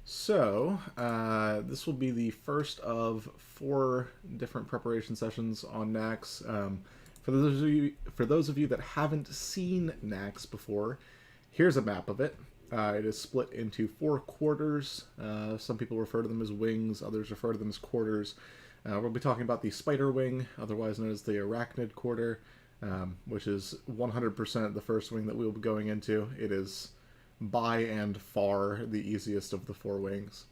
This will be the first of 4 different preparation sessions on Nax. For those of you that haven't seen Nax before, here's a map of it. It is split into 4 quarters. Some people refer to them as wings, others refer to them as quarters. We'll be talking about the spider wing, otherwise known as the Arachnid quarter, which is 100% the first wing that we will be going into. It is by and far the easiest of the 4 wings.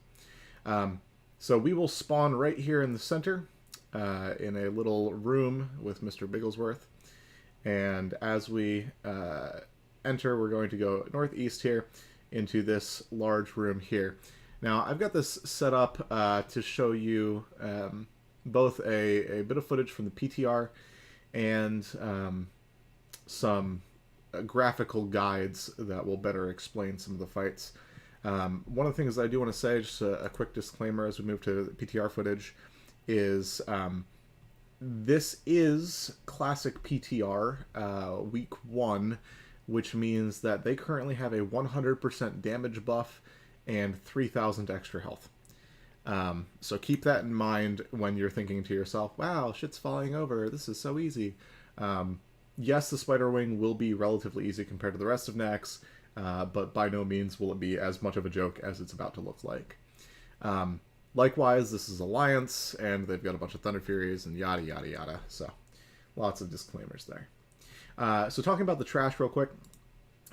So we will spawn right here in the center, in a little room with Mr. Bigglesworth. And as we enter, we're going to go northeast here into this large room here. Now, I've got this set up to show you both a bit of footage from the PTR and some graphical guides that will better explain some of the fights. One of the things I do want to say, just a quick disclaimer as we move to the PTR footage, is this is classic PTR week 1, which means that they currently have a 100% damage buff and 3,000 extra health. So keep that in mind when you're thinking to yourself, wow, shit's falling over, this is so easy. Yes, the Spider Wing will be relatively easy compared to the rest of Nax, but by no means will it be as much of a joke as it's about to look like. Likewise, this is Alliance, and they've got a bunch of Thunder Furies and yada yada yada, so lots of disclaimers there. So talking about the trash real quick,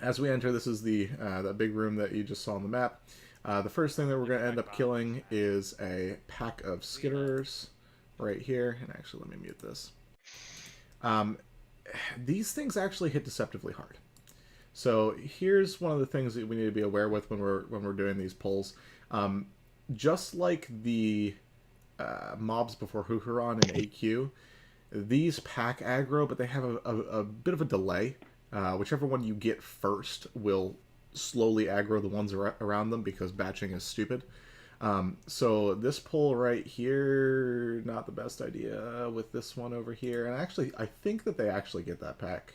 as we enter, this is the that big room that you just saw on the map. The first thing that we're going to end up killing is a pack of skitterers right here, and actually let me mute this. These things actually hit deceptively hard. So here's one of the things that we need to be aware with when we're doing these pulls. Just like the mobs before Huhuron and AQ, these pack aggro, but they have a bit of a delay. Whichever one you get first will slowly aggro the ones around them because batching is stupid. So this pull right here, not the best idea with this one over here. And actually, I think that they actually get that pack.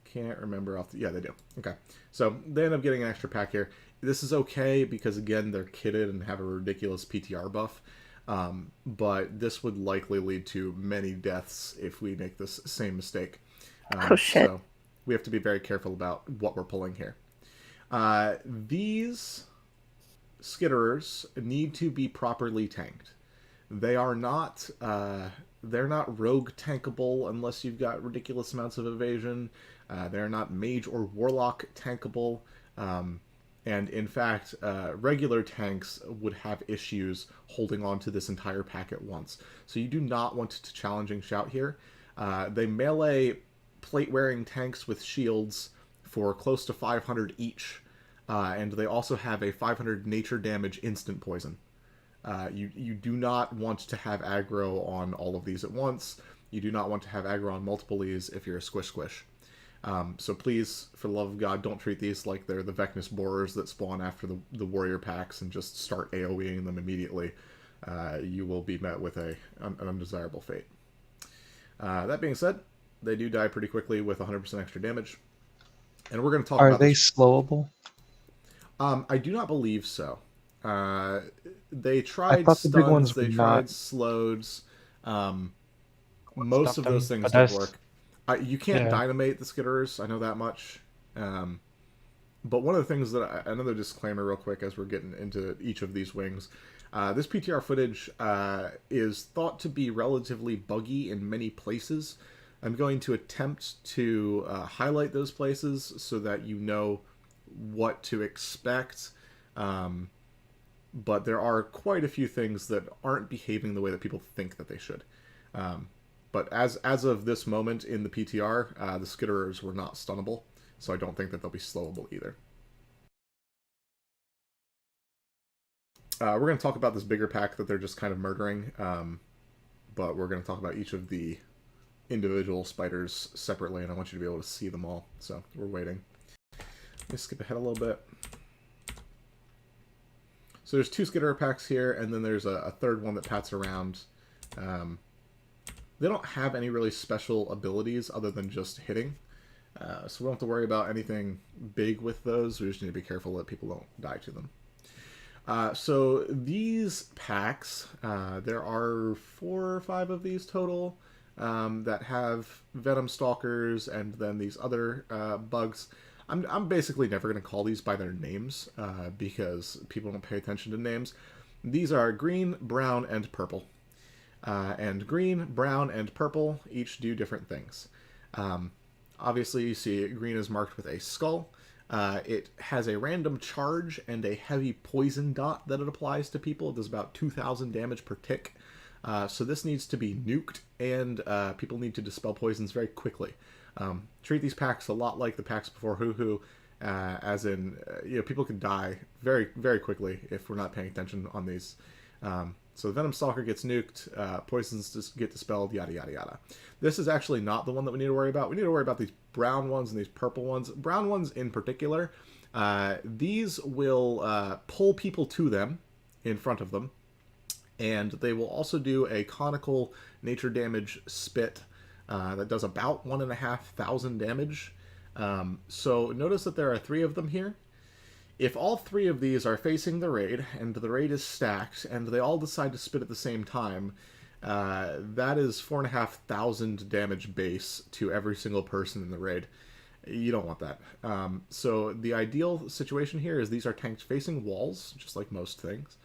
Can't remember off the... Yeah, they do. Okay. So they end up getting an extra pack here. This is okay because, again, they're kitted and have a ridiculous PTR buff. But this would likely lead to many deaths if we make this same mistake. Oh shit. So we have to be very careful about what we're pulling here. These skitterers need to be properly tanked. They are not... they're not rogue tankable unless you've got ridiculous amounts of evasion. They're not mage or warlock tankable. And in fact, regular tanks would have issues holding on to this entire pack at once. So you do not want to challenging shout here. They melee plate-wearing tanks with shields for close to 500 each. And they also have a 500 nature damage instant poison. You do not want to have aggro on all of these at once. You do not want to have aggro on multiple these if you're a squish. So please, for the love of God, don't treat these like they're the Vecnus borers that spawn after the warrior packs and just start AoEing them immediately. You will be met with an undesirable fate. That being said, they do die pretty quickly with 100% extra damage. And we're going to talk about... Are they slowable? I do not believe so. They tried the big ones stuns, they would tried not. slows. Most of those things don't work. You can't dynamite the skitterers, I know that much. But one of the things that... another disclaimer real quick as we're getting into each of these wings. This PTR footage is thought to be relatively buggy in many places. I'm going to attempt to highlight those places so that you know what to expect. But there are quite a few things that aren't behaving the way that people think that they should. But as of this moment in the PTR, the skitterers were not stunnable, so I don't think that they'll be slowable either. We're going to talk about this bigger pack that they're just kind of murdering, but we're going to talk about each of the individual spiders separately, and I want you to be able to see them all, so we're waiting. Let me skip ahead a little bit. So there's 2 skitterer packs here, and then there's a third one that pats around. They don't have any really special abilities other than just hitting. So we don't have to worry about anything big with those. We just need to be careful that people don't die to them. So these packs, there are 4 or 5 of these total that have Venom Stalkers and then these other bugs. I'm basically never going to call these by their names because people don't pay attention to names. These are green, brown, and purple. And green, brown, and purple each do different things. Obviously, you see green is marked with a skull. It has a random charge and a heavy poison dot that it applies to people. It does about 2,000 damage per tick. So this needs to be nuked, and people need to dispel poisons very quickly. Treat these packs a lot like the packs before Hoo-Hoo, as in, people can die very, very quickly if we're not paying attention on these. So the Venom Stalker gets nuked, poisons just get dispelled, yada, yada, yada. This is actually not the one that we need to worry about. We need to worry about these brown ones and these purple ones. Brown ones in particular, these will pull people to them in front of them, and they will also do a conical nature damage spit that does about 1,500 damage. So notice that there are 3 of them here. If all 3 of these are facing the raid, and the raid is stacked, and they all decide to spit at the same time, that is 4,500 damage base to every single person in the raid. You don't want that. So the ideal situation here is these are tanked facing walls, just like most things.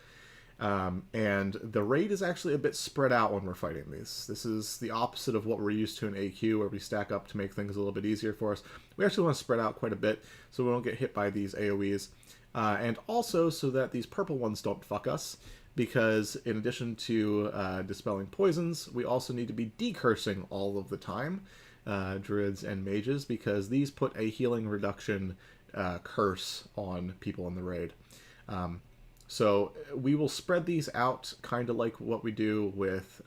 And the raid is actually a bit spread out when we're fighting these. This is the opposite of what we're used to in AQ, where we stack up to make things a little bit easier for us. We actually want to spread out quite a bit so we don't get hit by these AoEs. And also so that these purple ones don't fuck us, because in addition to dispelling poisons, we also need to be decursing all of the time, druids and mages, because these put a healing reduction curse on people in the raid. So we will spread these out kind of like what we do with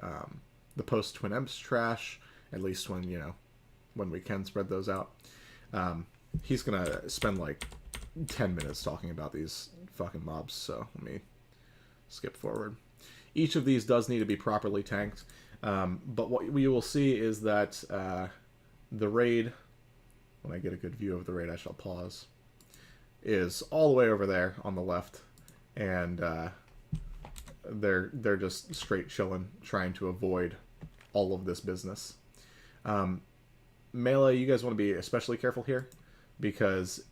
the post-Twin Emps trash, at least when we can spread those out. He's going to spend like 10 minutes talking about these fucking mobs, so let me skip forward. Each of these does need to be properly tanked, but what we will see is that the raid, when I get a good view of the raid I shall pause, is all the way over there on the left. And they're just straight chilling, trying to avoid all of this business. Melee, you guys want to be especially careful here, because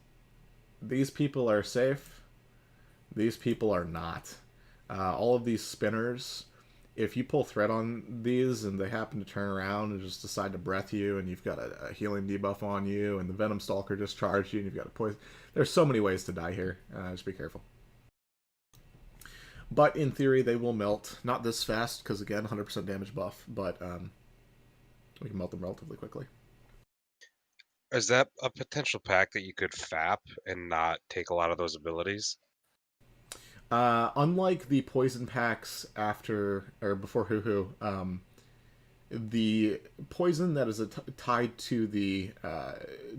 these people are safe. These people are not. All of these spinners, if you pull thread on these and they happen to turn around and just decide to breath you, and you've got a healing debuff on you, and the Venom Stalker just charged you, and you've got a poison. There's so many ways to die here. Just be careful. But in theory, they will melt. Not this fast, because again, 100% damage buff, but we can melt them relatively quickly. Is that a potential pack that you could FAP and not take a lot of those abilities? Unlike the poison packs after or before Hoo-Hoo, the poison that is tied to the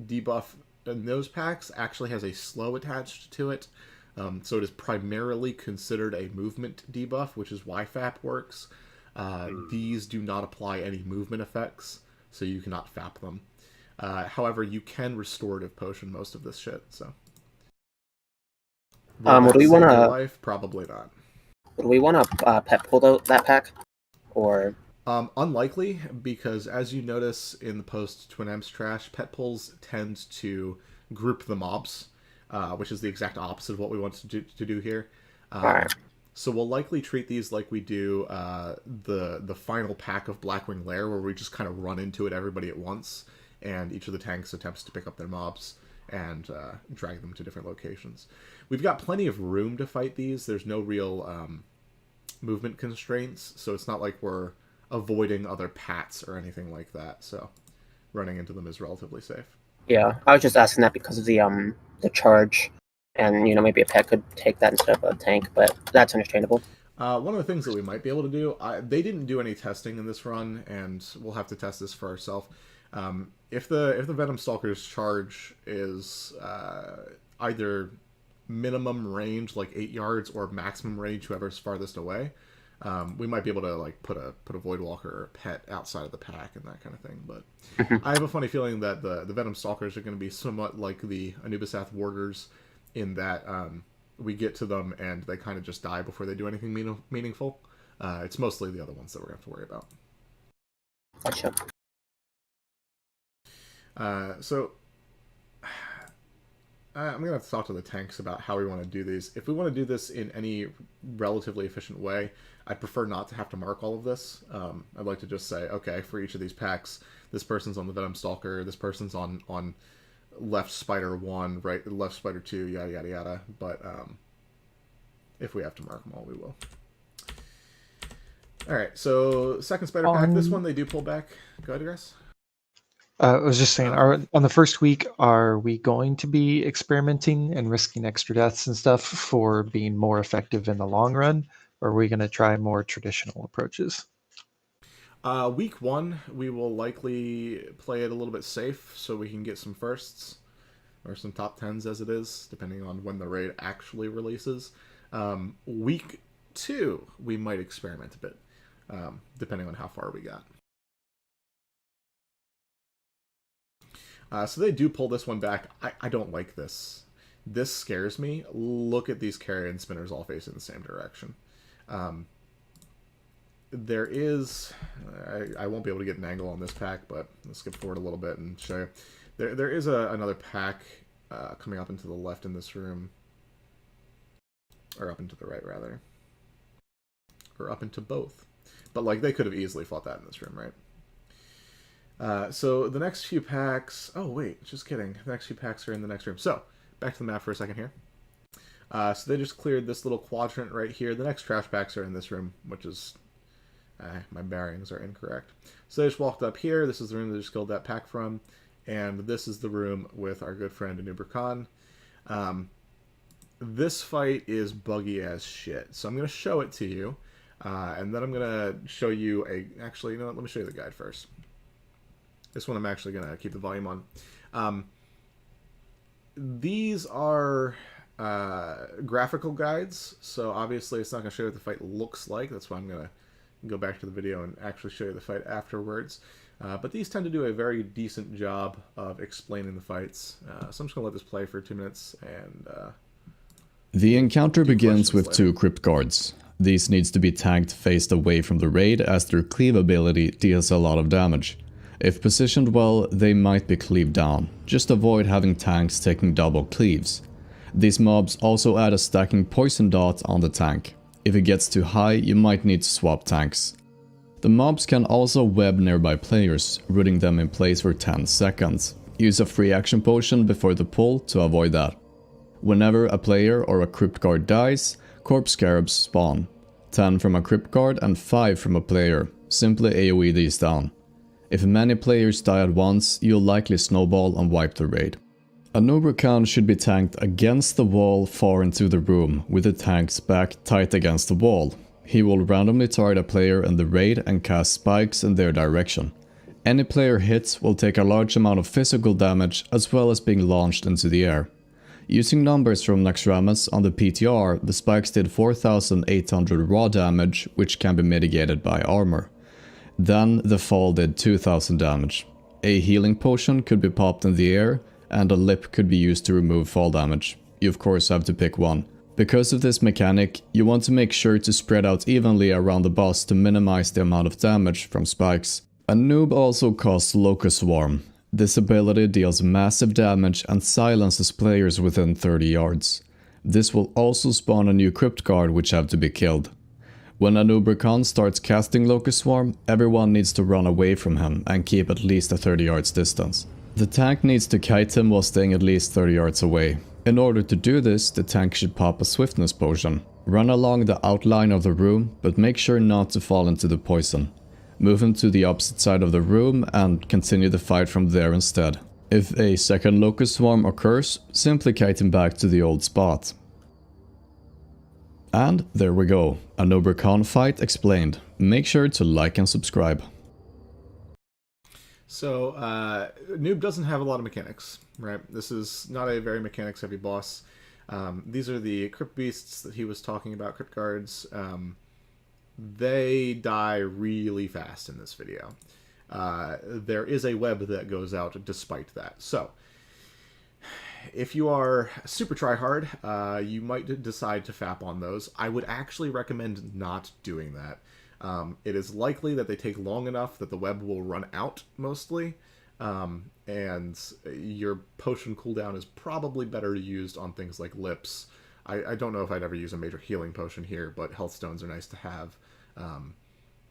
debuff in those packs actually has a slow attached to it. So it is primarily considered a movement debuff, which is why FAP works. These do not apply any movement effects, so you cannot FAP them. However, you can restorative potion most of this shit, so. Would we want to life? Probably not. Would we want to pet pull that pack, or? Unlikely, because as you notice in the post Twin Emps trash, pet pulls tend to group the mobs, which is the exact opposite of what we want to do here. Right. So we'll likely treat these like we do the final pack of Blackwing Lair, where we just kind of run into it everybody at once, and each of the tanks attempts to pick up their mobs and drag them to different locations. We've got plenty of room to fight these. There's no real movement constraints, so it's not like we're avoiding other pats or anything like that, so running into them is relatively safe. Yeah, I was just asking that because of the charge, and maybe a pet could take that instead of a tank, but that's understandable. One of the things that we might be able to do, they didn't do any testing in this run, and we'll have to test this for ourselves. If the Venom Stalker's charge is either minimum range, like 8 yards, or maximum range, whoever's farthest away, We might be able to like put a Void Walker or a pet outside of the pack and that kind of thing. But Mhm. I have a funny feeling that the Venom Stalkers are going to be somewhat like the Anubisath Warders in that we get to them and they kind of just die before they do anything meaningful. It's mostly the other ones that we're going to have to worry about. Gotcha. So I'm going to have to talk to the tanks about how we want to do these. If we want to do this in any relatively efficient way, I'd prefer not to have to mark all of this. I'd like to just say, okay, for each of these packs, this person's on the Venom Stalker, this person's on left Spider 1, right, left Spider 2, yada, yada, yada. But if we have to mark them all, we will. All right, so second Spider pack. This one they do pull back. Go ahead, guys. I was just saying, on the first week, are we going to be experimenting and risking extra deaths and stuff for being more effective in the long run? Or are we going to try more traditional approaches? Week 1, we will likely play it a little bit safe so we can get some firsts or some top 10s as it is, depending on when the raid actually releases. Week 2, we might experiment a bit, depending on how far we got. So they do pull this one back. I don't like this. This scares me. Look at these carrion spinners all facing the same direction. There is... I won't be able to get an angle on this pack, but let's skip forward a little bit and show you. There is another pack coming up into the left in this room. Or up into the right, rather. Or up into both. But, like, they could have easily fought that in this room, right? So the next few packs... Oh, wait, just kidding. The next few packs are in the next room. So, back to the map for a second here. So they just cleared this little quadrant right here. The next trash packs are in this room, which is... my bearings are incorrect. So they just walked up here. This is the room they just killed that pack from. And this is the room with our good friend Anubra Khan. This fight is buggy as shit. So I'm going to show it to you. And then I'm going to show you a... Actually, you know what? Let me show you the guide first. This one I'm actually going to keep the volume on. These are graphical guides, so obviously it's not going to show you what the fight looks like. That's why I'm going to go back to the video and actually show you the fight afterwards. But these tend to do a very decent job of explaining the fights. So I'm just going to let this play for 2 minutes. And the encounter begins with 2 crypt guards. These needs to be tanked faced away from the raid as their cleave ability deals a lot of damage. If positioned well, they might be cleaved down. Just avoid having tanks taking double cleaves. These mobs also add a stacking poison dot on the tank. If it gets too high, you might need to swap tanks. The mobs can also web nearby players, rooting them in place for 10 seconds. Use a free action potion before the pull to avoid that. Whenever a player or a crypt guard dies, corpse scarabs spawn. 10 from a crypt guard and 5 from a player. Simply AoE these down. If many players die at once, you'll likely snowball and wipe the raid. Anubra Khan should be tanked against the wall far into the room, with the tank's back tight against the wall. He will randomly target a player in the raid and cast spikes in their direction. Any player hit will take a large amount of physical damage as well as being launched into the air. Using numbers from Naxxramas on the PTR, the spikes did 4,800 raw damage, which can be mitigated by armor. Then the fall did 2000 damage. A healing potion could be popped in the air, and a lip could be used to remove fall damage. You of course have to pick one. Because of this mechanic, you want to make sure to spread out evenly around the boss to minimize the amount of damage from spikes. A noob also costs Locust Swarm. This ability deals massive damage and silences players within 30 yards. This will also spawn a new crypt guard which have to be killed. When Anubra Khan starts casting Locust Swarm, everyone needs to run away from him and keep at least a 30 yards distance. The tank needs to kite him while staying at least 30 yards away. In order to do this, the tank should pop a swiftness potion. Run along the outline of the room, but make sure not to fall into the poison. Move him to the opposite side of the room and continue the fight from there instead. If a second Locust Swarm occurs, simply kite him back to the old spot. And there we go, Anubra Khan fight explained. Make sure to like and subscribe. So, Noob doesn't have a lot of mechanics, right? This is not a very mechanics heavy boss. These are the crypt beasts that he was talking about, crypt guards. they die really fast in this video. There is a web that goes out despite that. So, if you are super tryhard, you might decide to FAP on those. I would actually recommend not doing that. It is likely that they take long enough that the web will run out mostly, and your potion cooldown is probably better used on things like lips. I don't know if I'd ever use a major healing potion here, but health stones are nice to have.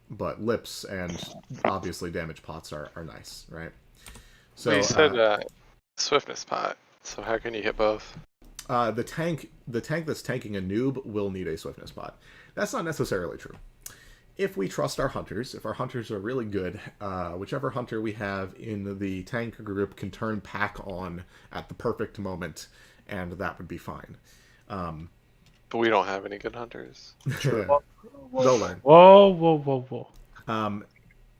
But lips and obviously damage pots are nice, right? So Well, you said swiftness pot, so how can you hit both? the tank that's tanking a noob will need a swiftness pot. That's not necessarily true. If we trust our hunters, if our hunters are really good, whichever hunter we have in the tank group can turn pack on at the perfect moment, and that would be fine. But we don't have any good hunters. They'll learn. Whoa.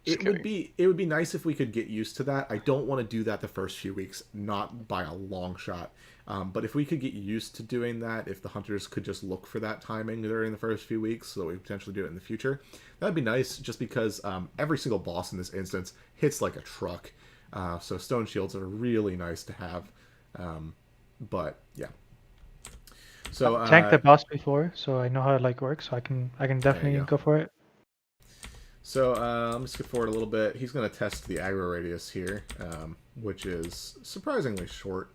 It would be nice if we could get used to that. I don't want to do that the first few weeks, not by a long shot. But if we could get used to doing that, if the hunters could just look for that timing during the first few weeks, so that we potentially do it in the future, that'd be nice. Just because every single boss in this instance hits like a truck, so stone shields are really nice to have. But yeah. So Tanked the boss before, so I know how it like works. So I can definitely go for it. So let me skip forward a little bit. He's going to test the aggro radius here, which is surprisingly short.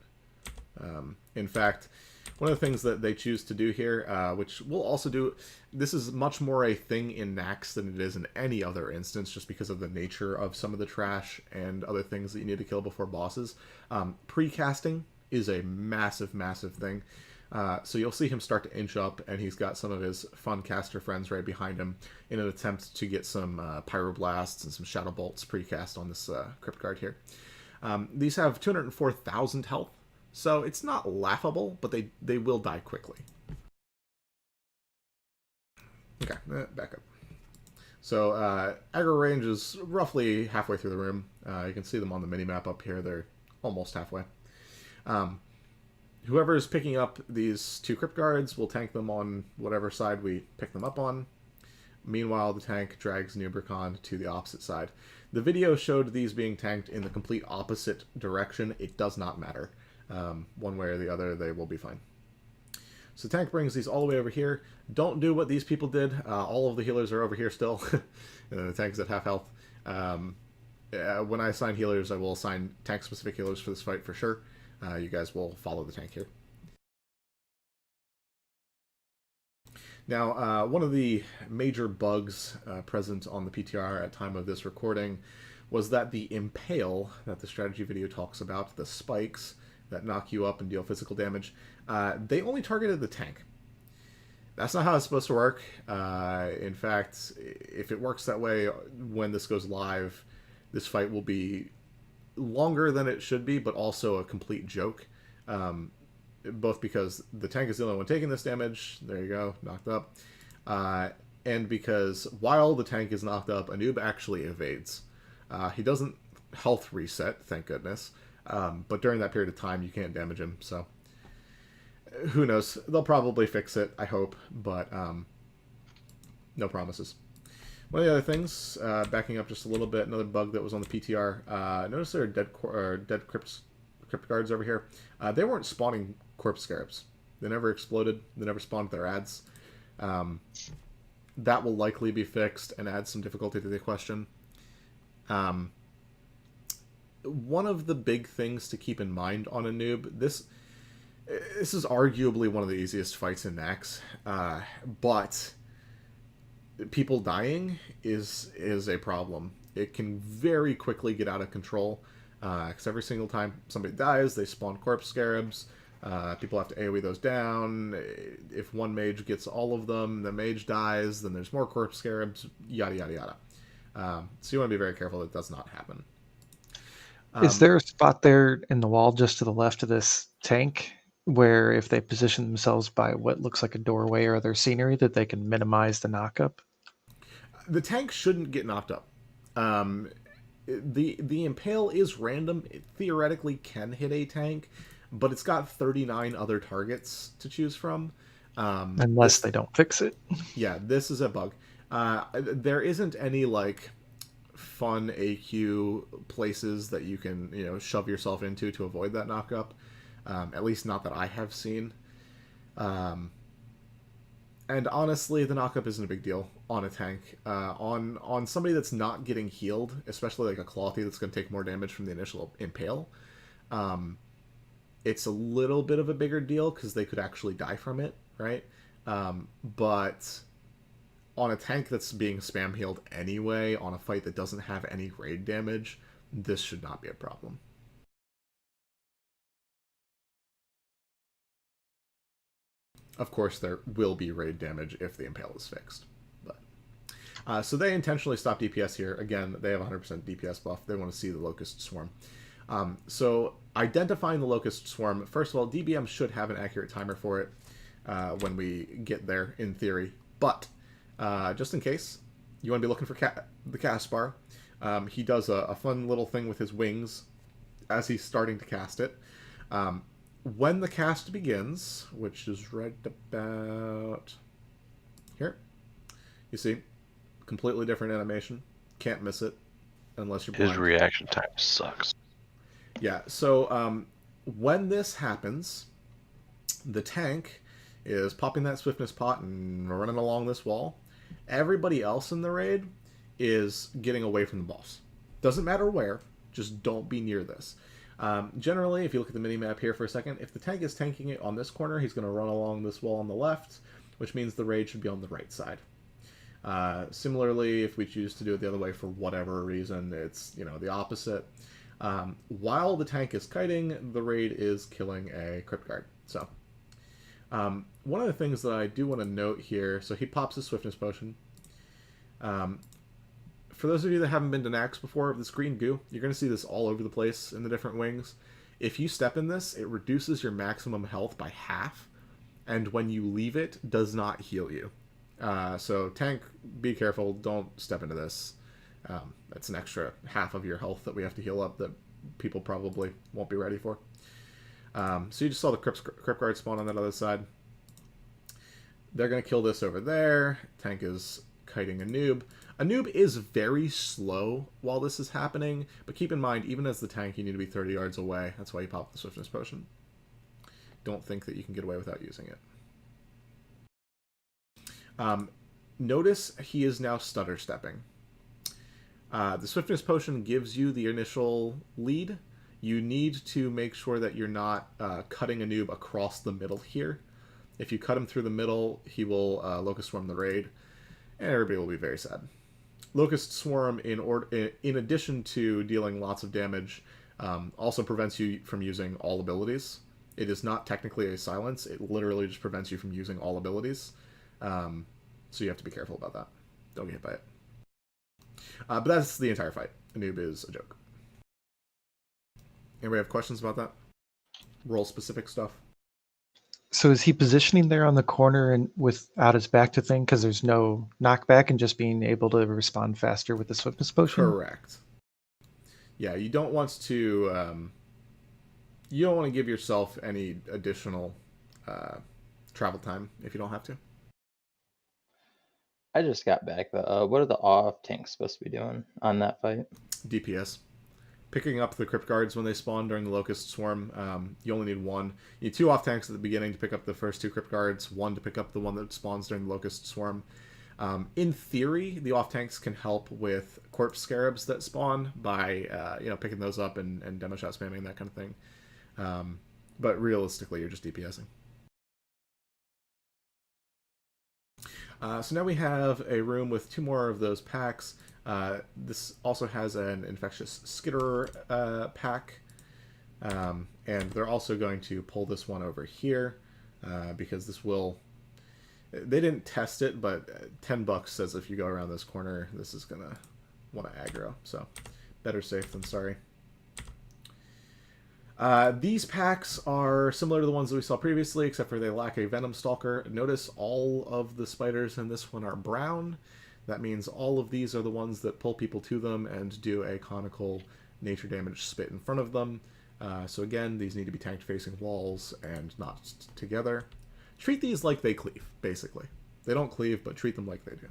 In fact, one of the things that they choose to do here, which we'll also do, this is much more a thing in Naxx than it is in any other instance, just because of the nature of some of the trash and other things that you need to kill before bosses. Precasting is a massive, massive thing. So you'll see him start to inch up, and he's got some of his fun caster friends right behind him in an attempt to get some pyroblasts and some shadow bolts precast on this crypt guard here. These have 204,000 health, so it's not laughable, but they will die quickly. Okay, back up. So aggro range is roughly halfway through the room. You can see them on the mini-map up here. They're almost halfway. Whoever is picking up these two crypt guards will tank them on whatever side we pick them up on. Meanwhile, the tank drags Nubricon to the opposite side. The video showed these being tanked in the complete opposite direction. It does not matter. One way or the other, they will be fine. So tank brings these all the way over here. Don't do what these people did. All of the healers are over here still. And the tank's at half health. When I assign healers, I will assign tank-specific healers for this fight for sure. You guys will follow the tank here. Now, one of the major bugs present on the PTR at time of this recording was that the impale that the strategy video talks about, the spikes that knock you up and deal physical damage, they only targeted the tank. That's not how it's supposed to work. In fact, if it works that way, when this goes live, this fight will be longer than it should be, but also a complete joke. Both because the tank is the only one taking this damage, there you go, knocked up, and because while the tank is knocked up, a noob actually evades. He doesn't health reset, thank goodness, but during that period of time you can't damage him, so who knows. They'll probably fix it, I hope, but no promises. One of the other things, backing up just a little bit, another bug that was on the PTR, notice there are dead crypt guards over here. They weren't spawning corpse scarabs. They never exploded. They never spawned their ads. That will likely be fixed and add some difficulty to the question. One of the big things to keep in mind on a noob, this is arguably one of the easiest fights in Naxx, but people dying is a problem. It can very quickly get out of control, because every single time somebody dies, they spawn corpse scarabs. People have to AoE those down. If one mage gets all of them, the mage dies, then there's more corpse scarabs, yada yada yada. So you want to be very careful that does not happen. Is there a spot there in the wall just to the left of this tank where if they position themselves by what looks like a doorway or other scenery that they can minimize the knockup? The tank shouldn't get knocked up. The impale is random. It theoretically can hit a tank, but it's got 39 other targets to choose from. Unless they don't fix it. Yeah, this is a bug. There isn't any, like, fun AQ places that you can, shove yourself into to avoid that knockup. At least not that I have seen. And honestly, the knockup isn't a big deal on a tank. On somebody that's not getting healed, especially like a Clothy that's going to take more damage from the initial impale, it's a little bit of a bigger deal because they could actually die from it, right? But on a tank that's being spam healed anyway, on a fight that doesn't have any raid damage, this should not be a problem. Of course, there will be raid damage if the impale is fixed. But so they intentionally stop DPS here. Again, they have 100% DPS buff. They want to see the Locust Swarm. So identifying the Locust Swarm, first of all, DBM should have an accurate timer for it when we get there, in theory. But just in case, you want to be looking for the cast bar. He does a fun little thing with his wings as he's starting to cast it. When the cast begins, which is right about here, you see, completely different animation. Can't miss it unless you're blind. His reaction time sucks. Yeah, so when this happens, the tank is popping that swiftness pot and running along this wall. Everybody else in the raid is getting away from the boss. Doesn't matter where, just don't be near this. Generally, if you look at the mini-map here for a second, if the tank is tanking it on this corner, he's going to run along this wall on the left, which means the raid should be on the right side. Similarly, if we choose to do it the other way for whatever reason, it's, the opposite. While the tank is kiting, the raid is killing a Crypt Guard. So, one of the things that I do want to note here, so he pops his Swiftness Potion. For those of you that haven't been to Naxx before, this green goo, you're going to see this all over the place in the different wings. If you step in this, it reduces your maximum health by half, and when you leave it, does not heal you. So tank, be careful, don't step into this. That's an extra half of your health that we have to heal up that people probably won't be ready for. So you just saw the Crypt Guard spawn on that other side. They're going to kill this over there. Tank is kiting a noob. A noob is very slow while this is happening, but keep in mind, even as the tank, you need to be 30 yards away. That's why you pop the Swiftness Potion. Don't think that you can get away without using it. Notice he is now stutter stepping. The Swiftness Potion gives you the initial lead. You need to make sure that you're not cutting a noob across the middle here. If you cut him through the middle, he will Locust Swarm the raid, and everybody will be very sad. Locust Swarm, in addition to dealing lots of damage, also prevents you from using all abilities. It is not technically a silence. It literally just prevents you from using all abilities. So you have to be careful about that. Don't get hit by it. But that's the entire fight. A noob is a joke. Anybody have questions about that? Role-specific stuff? So is he positioning there on the corner and without his back to thing because there's no knockback and just being able to respond faster with the Swiftness Potion? Correct. Yeah, you don't want to give yourself any additional travel time if you don't have to. I just got back. What are the off tanks supposed to be doing on that fight? DPS. Picking up the Crypt Guards when they spawn during the Locust Swarm. You only need one. You need 2 off tanks at the beginning to pick up the first 2 Crypt Guards, 1 to pick up the one that spawns during the Locust Swarm. In theory, the off tanks can help with Corpse Scarabs that spawn by picking those up and demo shot spamming, that kind of thing. But realistically, you're just DPSing. So now we have a room with 2 more of those packs. This also has an Infectious Skitter pack. And they're also going to pull this one over here because this will... They didn't test it, but $10 says if you go around this corner, this is going to want to aggro. So better safe than sorry. These packs are similar to the ones that we saw previously, except for they lack a Venom Stalker. Notice all of the spiders in this one are brown. That means all of these are the ones that pull people to them and do a conical nature damage spit in front of them. So again, these need to be tanked facing walls and not together. Treat these like they cleave, basically. They don't cleave, but treat them like they do.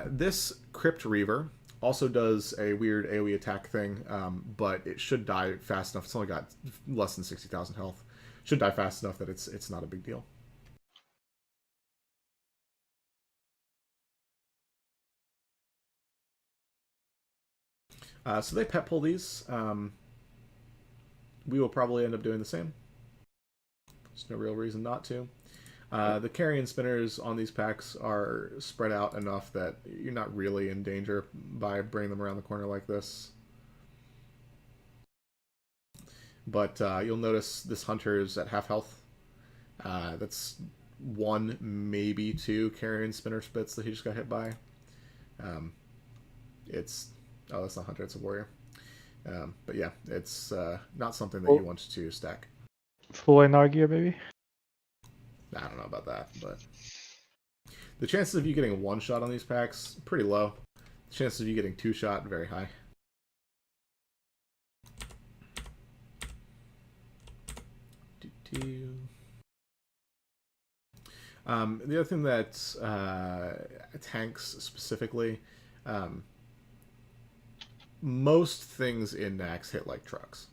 This Crypt Reaver also does a weird AoE attack thing, but it should die fast enough. It's only got less than 60,000 health. Should die fast enough that it's not a big deal. So they pet pull these. We will probably end up doing the same. There's no real reason not to. The carrion spinners on these packs are spread out enough that you're not really in danger by bringing them around the corner like this. But you'll notice this hunter is at half health. That's 1, maybe 2 carrion spinner spits that he just got hit by. Oh, that's not hunter, it's a warrior. But yeah, it's not something that you want to stack. Full NR gear, maybe? I don't know about that, but the chances of you getting 1 shot on these packs, pretty low. The chances of you getting 2 shot, very high. The other thing that tanks specifically, most things in Nax hit like trucks.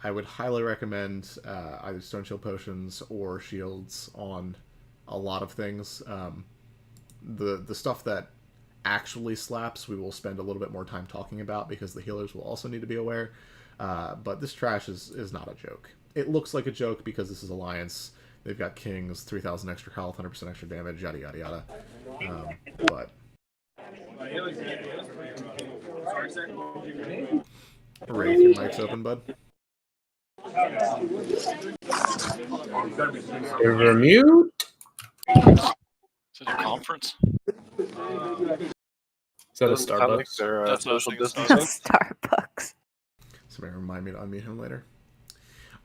I would highly recommend either Stone Shield Potions or Shields on a lot of things. The stuff that actually slaps, we will spend a little bit more time talking about because the healers will also need to be aware. But this trash is not a joke. It looks like a joke because this is Alliance. They've got Kings, 3,000 extra health, 100% extra damage, yada yada yada. But Wraith, your mic's open, bud. Server mute. Is it a conference? Is that a Starbucks? That's social Starbucks. Somebody remind me to unmute him later.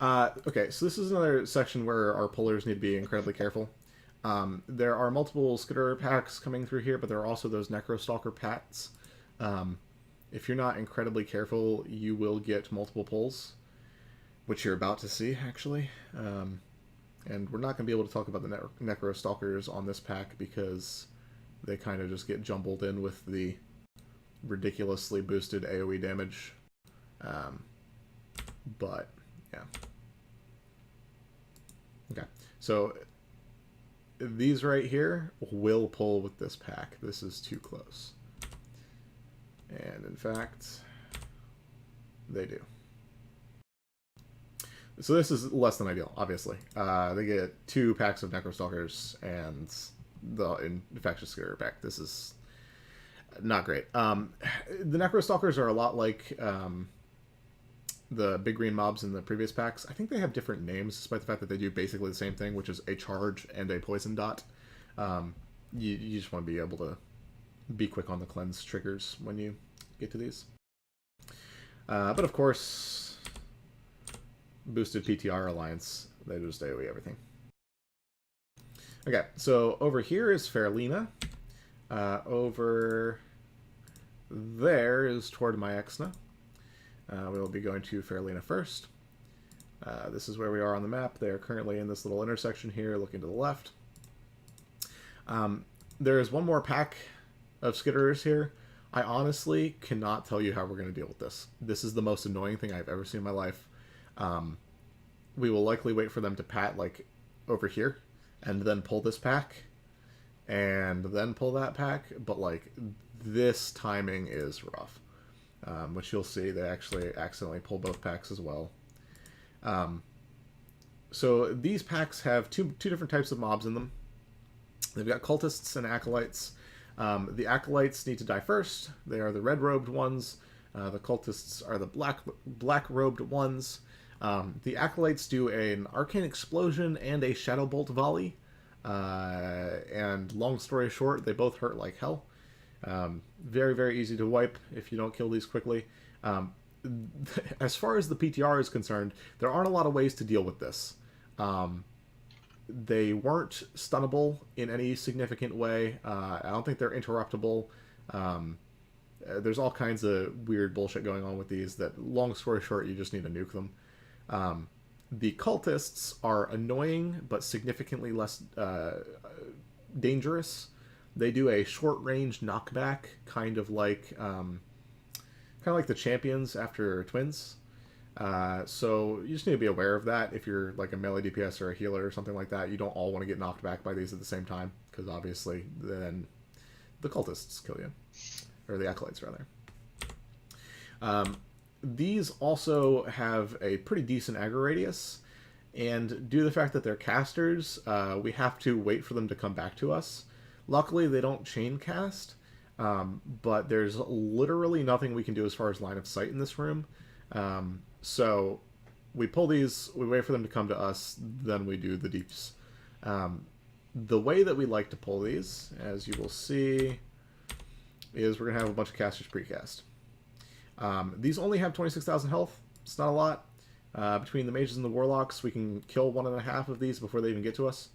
Okay, so this is another section where our pullers need to be incredibly careful. There are multiple Skitter packs coming through here, but there are also those Necrostalker packs. If you're not incredibly careful, you will get multiple pulls, which you're about to see, actually. And we're not going to be able to talk about the Necrostalkers on this pack because they kind of just get jumbled in with the ridiculously boosted AoE damage. But, yeah. Okay, so these right here will pull with this pack. This is too close. And in fact, they do. So this is less than ideal, obviously. They get 2 packs of Necrostalkers and the Infectious Skitter pack. This is not great. The Necrostalkers are a lot like the big green mobs in the previous packs. I think they have different names, despite the fact that they do basically the same thing, which is a charge and a poison dot. You just want to be able to be quick on the cleanse triggers when you get to these. But of course, boosted PTR Alliance, they just AoE everything. Okay, so over here is Fairlina. Over there is toward Myexna. We will be going to Fairlina first. This is where we are on the map. They are currently in this little intersection here, looking to the left. There is one more pack of Skitterers here. I honestly cannot tell you how we're going to deal with this. This is the most annoying thing I've ever seen in my life. We will likely wait for them to pat, like, over here, and then pull this pack, and then pull that pack, but, like, this timing is rough. Which you'll see, they actually accidentally pull both packs as well. So these packs have two different types of mobs in them. They've got cultists and acolytes. The acolytes need to die first. They are the red-robed ones. The cultists are the black-robed ones. The acolytes do an arcane explosion and a shadow bolt volley. And long story short, they both hurt like hell. Very, very easy to wipe if you don't kill these quickly. As far as the PTR is concerned, there aren't a lot of ways to deal with this. They weren't stunnable in any significant way. I don't think they're interruptible. There's all kinds of weird bullshit going on with these that, long story short, you just need to nuke them. The cultists are annoying, but significantly less dangerous. They do a short-range knockback, kind of like the champions after twins. So you just need to be aware of that. If you're like a melee DPS or a healer or something like that, you don't all want to get knocked back by these at the same time, because obviously then the cultists kill you, or the acolytes rather. These also have a pretty decent aggro radius, and due to the fact that they're casters, we have to wait for them to come back to us. Luckily, they don't chain cast, but there's literally nothing we can do as far as line of sight in this room. So we pull these, we wait for them to come to us, then we do the deeps. The way that we like to pull these, as you will see, is we're going to have a bunch of casters precast. These only have 26,000 health. It's not a lot. Between the mages and the warlocks, we can kill 1.5 of these before they even get to us.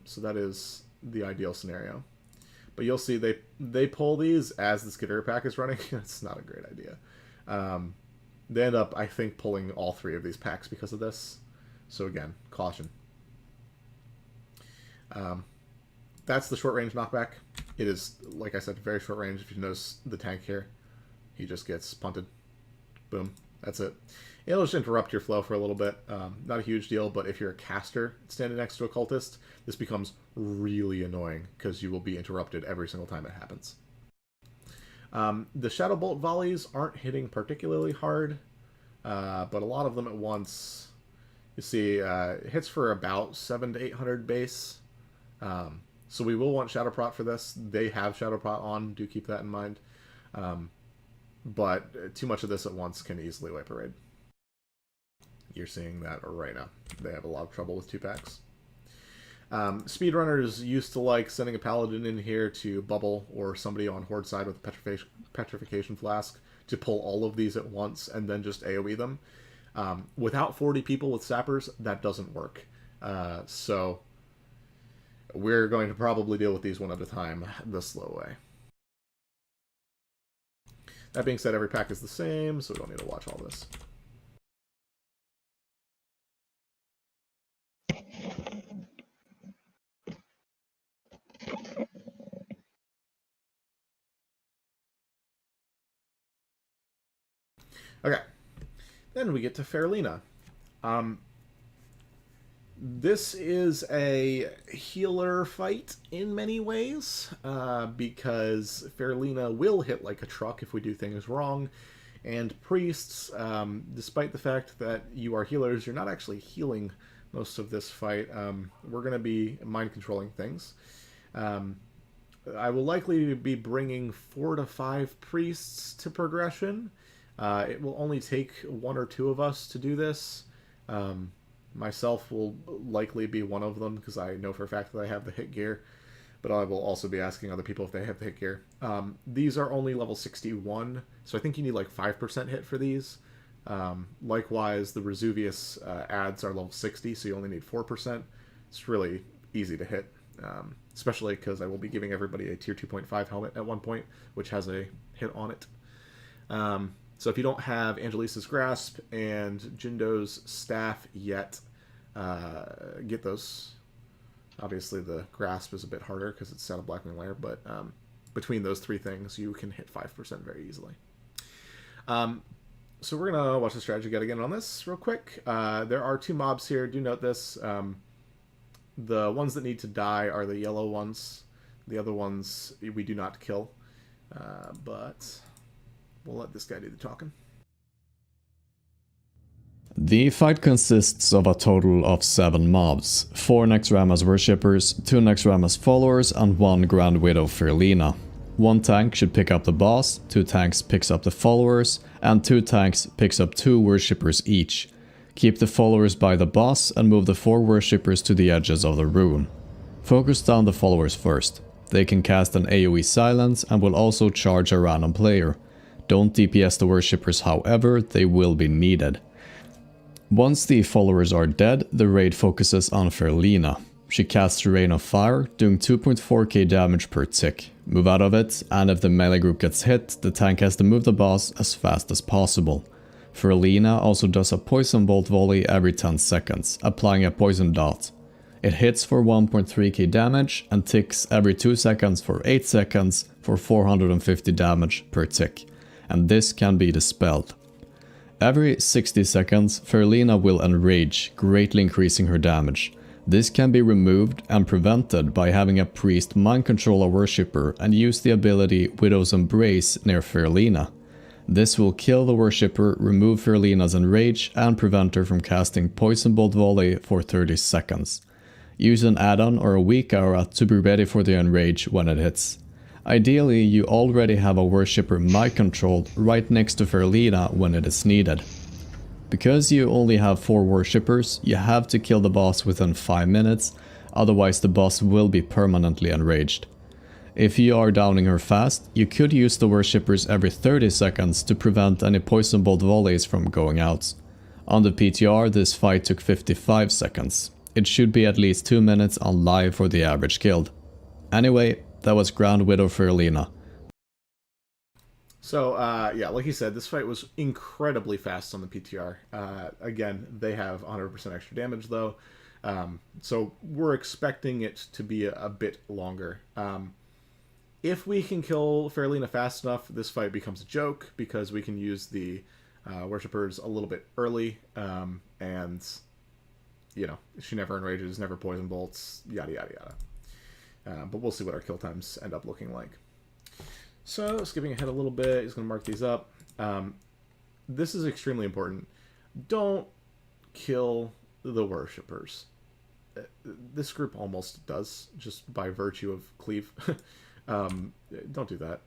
So that is the ideal scenario. But you'll see they pull these as the Skidder pack is running. It's not a great idea. They end up, I think, pulling all 3 of these packs because of this. So again, caution. That's the short range knockback. It is, like I said, very short range. If you notice the tank here, he just gets punted. Boom. That's it. It'll just interrupt your flow for a little bit. Not a huge deal, but if you're a caster standing next to a cultist, this becomes really annoying because you will be interrupted every single time it happens. The Shadow Bolt volleys aren't hitting particularly hard, but a lot of them at once. You see, it hits for about 700 to 800 base. So we will want Shadow Prot for this. They have Shadow Prot on. Do keep that in mind. But too much of this at once can easily wipe a raid. You're seeing that right now. They have a lot of trouble with 2 packs. Speedrunners used to like sending a paladin in here to bubble, or somebody on horde side with a petrification flask to pull all of these at once and then just AoE them. Without 40 people with sappers, that doesn't work. So we're going to probably deal with these one at a time the slow way. That being said, every pack is the same, so we don't need to watch all this. Okay, then we get to Fairlina. This is a healer fight in many ways, because Fairlina will hit like a truck if we do things wrong, and priests, despite the fact that you are healers, you're not actually healing most of this fight. We're going to be mind controlling things. I will likely be bringing 4 to 5 priests to progression. It will only take 1 or 2 of us to do this. Myself will likely be one of them because I know for a fact that I have the hit gear, but I will also be asking other people if they have the hit gear. These are only level 61, so I think you need like 5% hit for these. Likewise, the Vesuvius ads are level 60, so you only need 4%. It's really easy to hit, especially because I will be giving everybody a tier 2.5 helmet at one point, which has a hit on it. So if you don't have Angelisa's Grasp and Jindo's Staff yet, get those. Obviously the Grasp is a bit harder because it's Shadow Blackwing Lair, but between those 3 things, you can hit 5% very easily. So we're going to watch the strategy guide again on this real quick. There are 2 mobs here. Do note this. The ones that need to die are the yellow ones. The other ones we do not kill. But we'll let this guy do the talking. The fight consists of a total of 7 mobs, 4 Naxxramas worshippers, 2 Naxxramas followers, and 1 Grand Widow Fairlina. 1 tank should pick up the boss, 2 tanks picks up the followers, and 2 tanks picks up 2 worshippers each. Keep the followers by the boss and move the 4 worshippers to the edges of the rune. Focus down the followers first. They can cast an AoE silence and will also charge a random player. Don't DPS the worshippers, however, they will be needed. Once the followers are dead, the raid focuses on Fairlina. She casts Rain of Fire, doing 2.4k damage per tick. Move out of it, and if the melee group gets hit, the tank has to move the boss as fast as possible. Fairlina also does a Poison Bolt volley every 10 seconds, applying a poison dot. It hits for 1.3k damage and ticks every 2 seconds for 8 seconds for 450 damage per tick, and this can be dispelled. Every 60 seconds, Ferlina will enrage, greatly increasing her damage. This can be removed and prevented by having a priest mind control a worshipper and use the ability Widow's Embrace near Ferlina. This will kill the worshipper, remove Ferlina's enrage, and prevent her from casting Poison Bolt Volley for 30 seconds. Use an add-on or a weak aura to be ready for the enrage when it hits. Ideally, you already have a worshipper mind controlled right next to Ferlina when it is needed. Because you only have 4 worshippers, you have to kill the boss within 5 minutes, otherwise the boss will be permanently enraged. If you are downing her fast, you could use the worshippers every 30 seconds to prevent any Poison Bolt volleys from going out. On the PTR, this fight took 55 seconds. It should be at least 2 minutes on live for the average guild. Anyway, that was Grand Widow Ferlina. So, yeah, like you said, this fight was incredibly fast on the PTR. Again, they have 100% extra damage, though. So we're expecting it to be a bit longer. If we can kill Ferlina fast enough, this fight becomes a joke, because we can use the worshippers a little bit early, and, you know, she never enrages, never poison bolts, yada yada yada. But we'll see what our kill times end up looking like. So, skipping ahead a little bit, he's going to mark these up. This is extremely important. Don't kill the worshippers. This group almost does, just by virtue of cleave. Don't do that.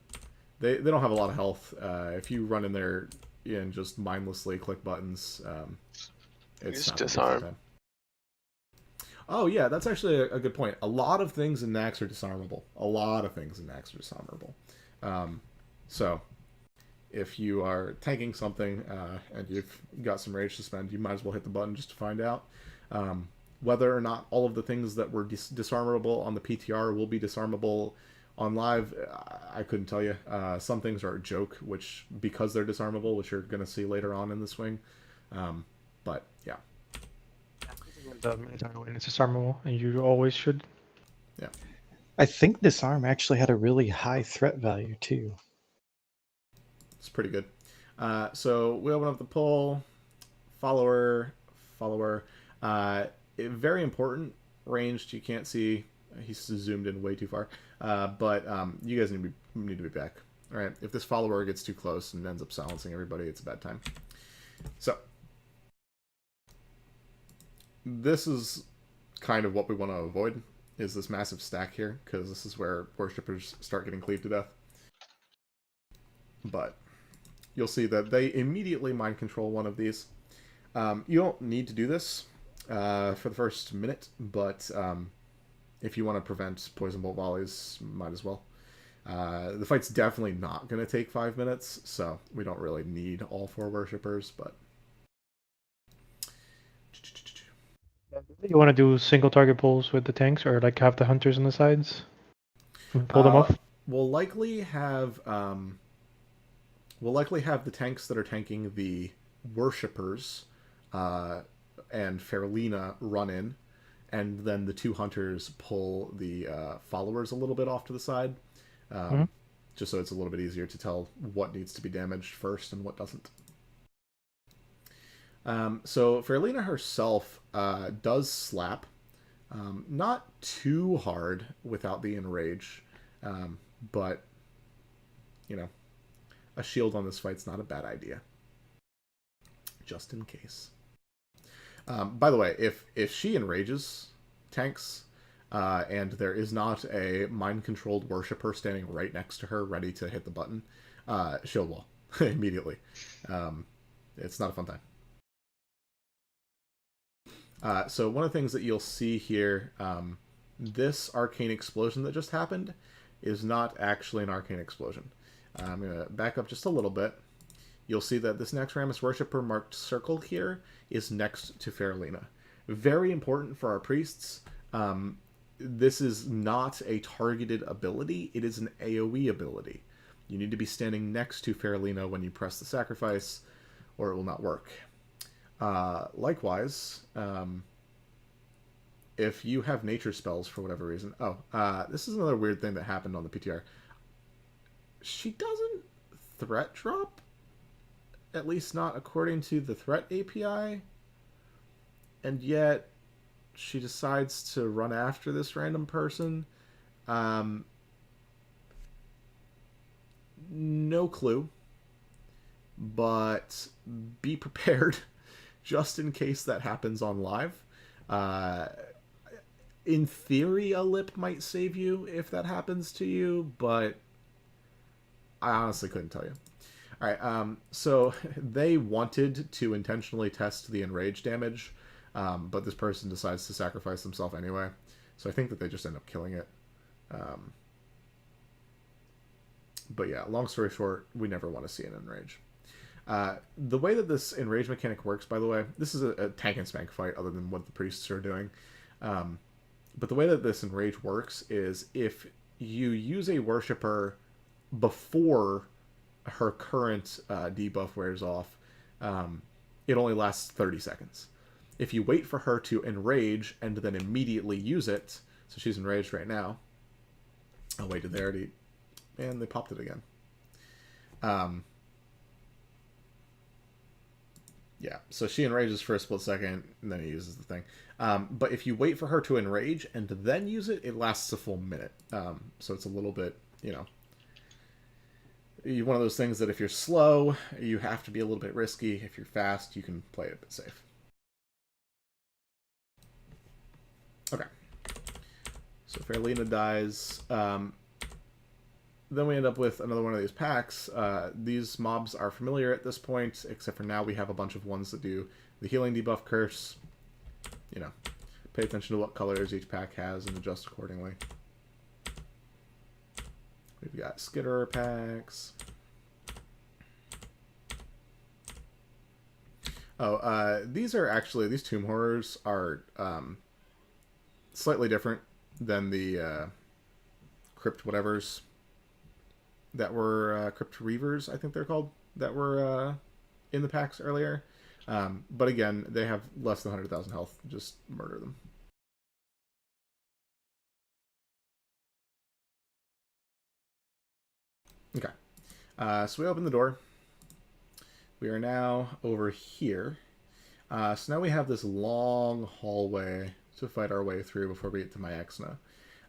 They don't have a lot of health. If you run in there and just mindlessly click buttons, it's not disarm. Oh yeah, that's actually a good point. A lot of things in Naxx are disarmable. A lot of things in Naxx are disarmable. So if you are tanking something and you've got some rage to spend, you might as well hit the button just to find out. Whether or not all of the things that were disarmable on the PTR will be disarmable on live, I couldn't tell you. Some things are a joke, which because they're disarmable, which you're going to see later on in the swing. But yeah. It's disarmable, and you always should. Yeah. I think Disarm actually had a really high threat value too. It's pretty good. So we open up the poll. Follower. Very important. Ranged, you can't see. He's zoomed in way too far. But you guys need to be back. All right. If this follower gets too close and ends up silencing everybody, it's a bad time. So this is kind of what we want to avoid, is this massive stack here, because this is where worshippers start getting cleaved to death. But you'll see that they immediately mind control one of these. You don't need to do this for the first minute, but if you want to prevent poison bolt volleys, might as well. The fight's definitely not going to take 5 minutes, so we don't really need all 4 worshippers, but... You want to do single target pulls with the tanks, or like have the hunters on the sides and pull them off? We'll likely have the tanks that are tanking the worshippers and Ferlina run in, and then the 2 hunters pull the followers a little bit off to the side, just so it's a little bit easier to tell what needs to be damaged first and what doesn't. So Ferlina herself does slap, not too hard without the enrage, but, you know, a shield on this fight's not a bad idea, just in case. By the way, if she enrages tanks, and there is not a mind-controlled worshipper standing right next to her ready to hit the button, shield wall immediately. It's not a fun time. So one of the things that you'll see here, this arcane explosion that just happened is not actually an arcane explosion. I'm going to back up just a little bit. You'll see that this Naxxramas worshipper marked circle here is next to Ferlina. Very important for our priests. This is not a targeted ability. It is an AoE ability. You need to be standing next to Ferlina when you press the sacrifice, or it will not work. Likewise, if you have nature spells for whatever reason... Oh, this is another weird thing that happened on the PTR. She doesn't threat drop, at least not according to the threat API, and yet she decides to run after this random person. No clue, but be prepared just in case that happens on live. In theory, a lip might save you if that happens to you, but I honestly couldn't tell you. All right, so they wanted to intentionally test the enrage damage, but this person decides to sacrifice themselves anyway. So I think that they just end up killing it. But yeah, long story short, we never want to see an enrage. The way that this enrage mechanic works, by the way, this is a tank and spank fight other than what the priests are doing. But the way that this enrage works is if you use a worshipper before her current debuff wears off, it only lasts 30 seconds. If you wait for her to enrage and then immediately use it, so she's enraged right now. Oh wait, did they already... Man, they popped it again. Yeah, so she enrages for a split second, and then he uses the thing. But if you wait for her to enrage and then use it, it lasts a full minute. So it's a little bit, you know... One of those things that if you're slow, you have to be a little bit risky. If you're fast, you can play it a bit safe. Okay. So Fairlena dies. Then we end up with another one of these packs. These mobs are familiar at this point, except for now we have a bunch of ones that do the healing debuff curse. You know, pay attention to what colors each pack has and adjust accordingly. We've got skitterer packs. Oh, these Tomb Horrors are slightly different than the Crypt whatevers that were Crypt Reavers, I think they're called, that were in the packs earlier. But again, they have less than 100,000 health. Just murder them. Okay, so we open the door. We are now over here. So now we have this long hallway to fight our way through before we get to my Exna.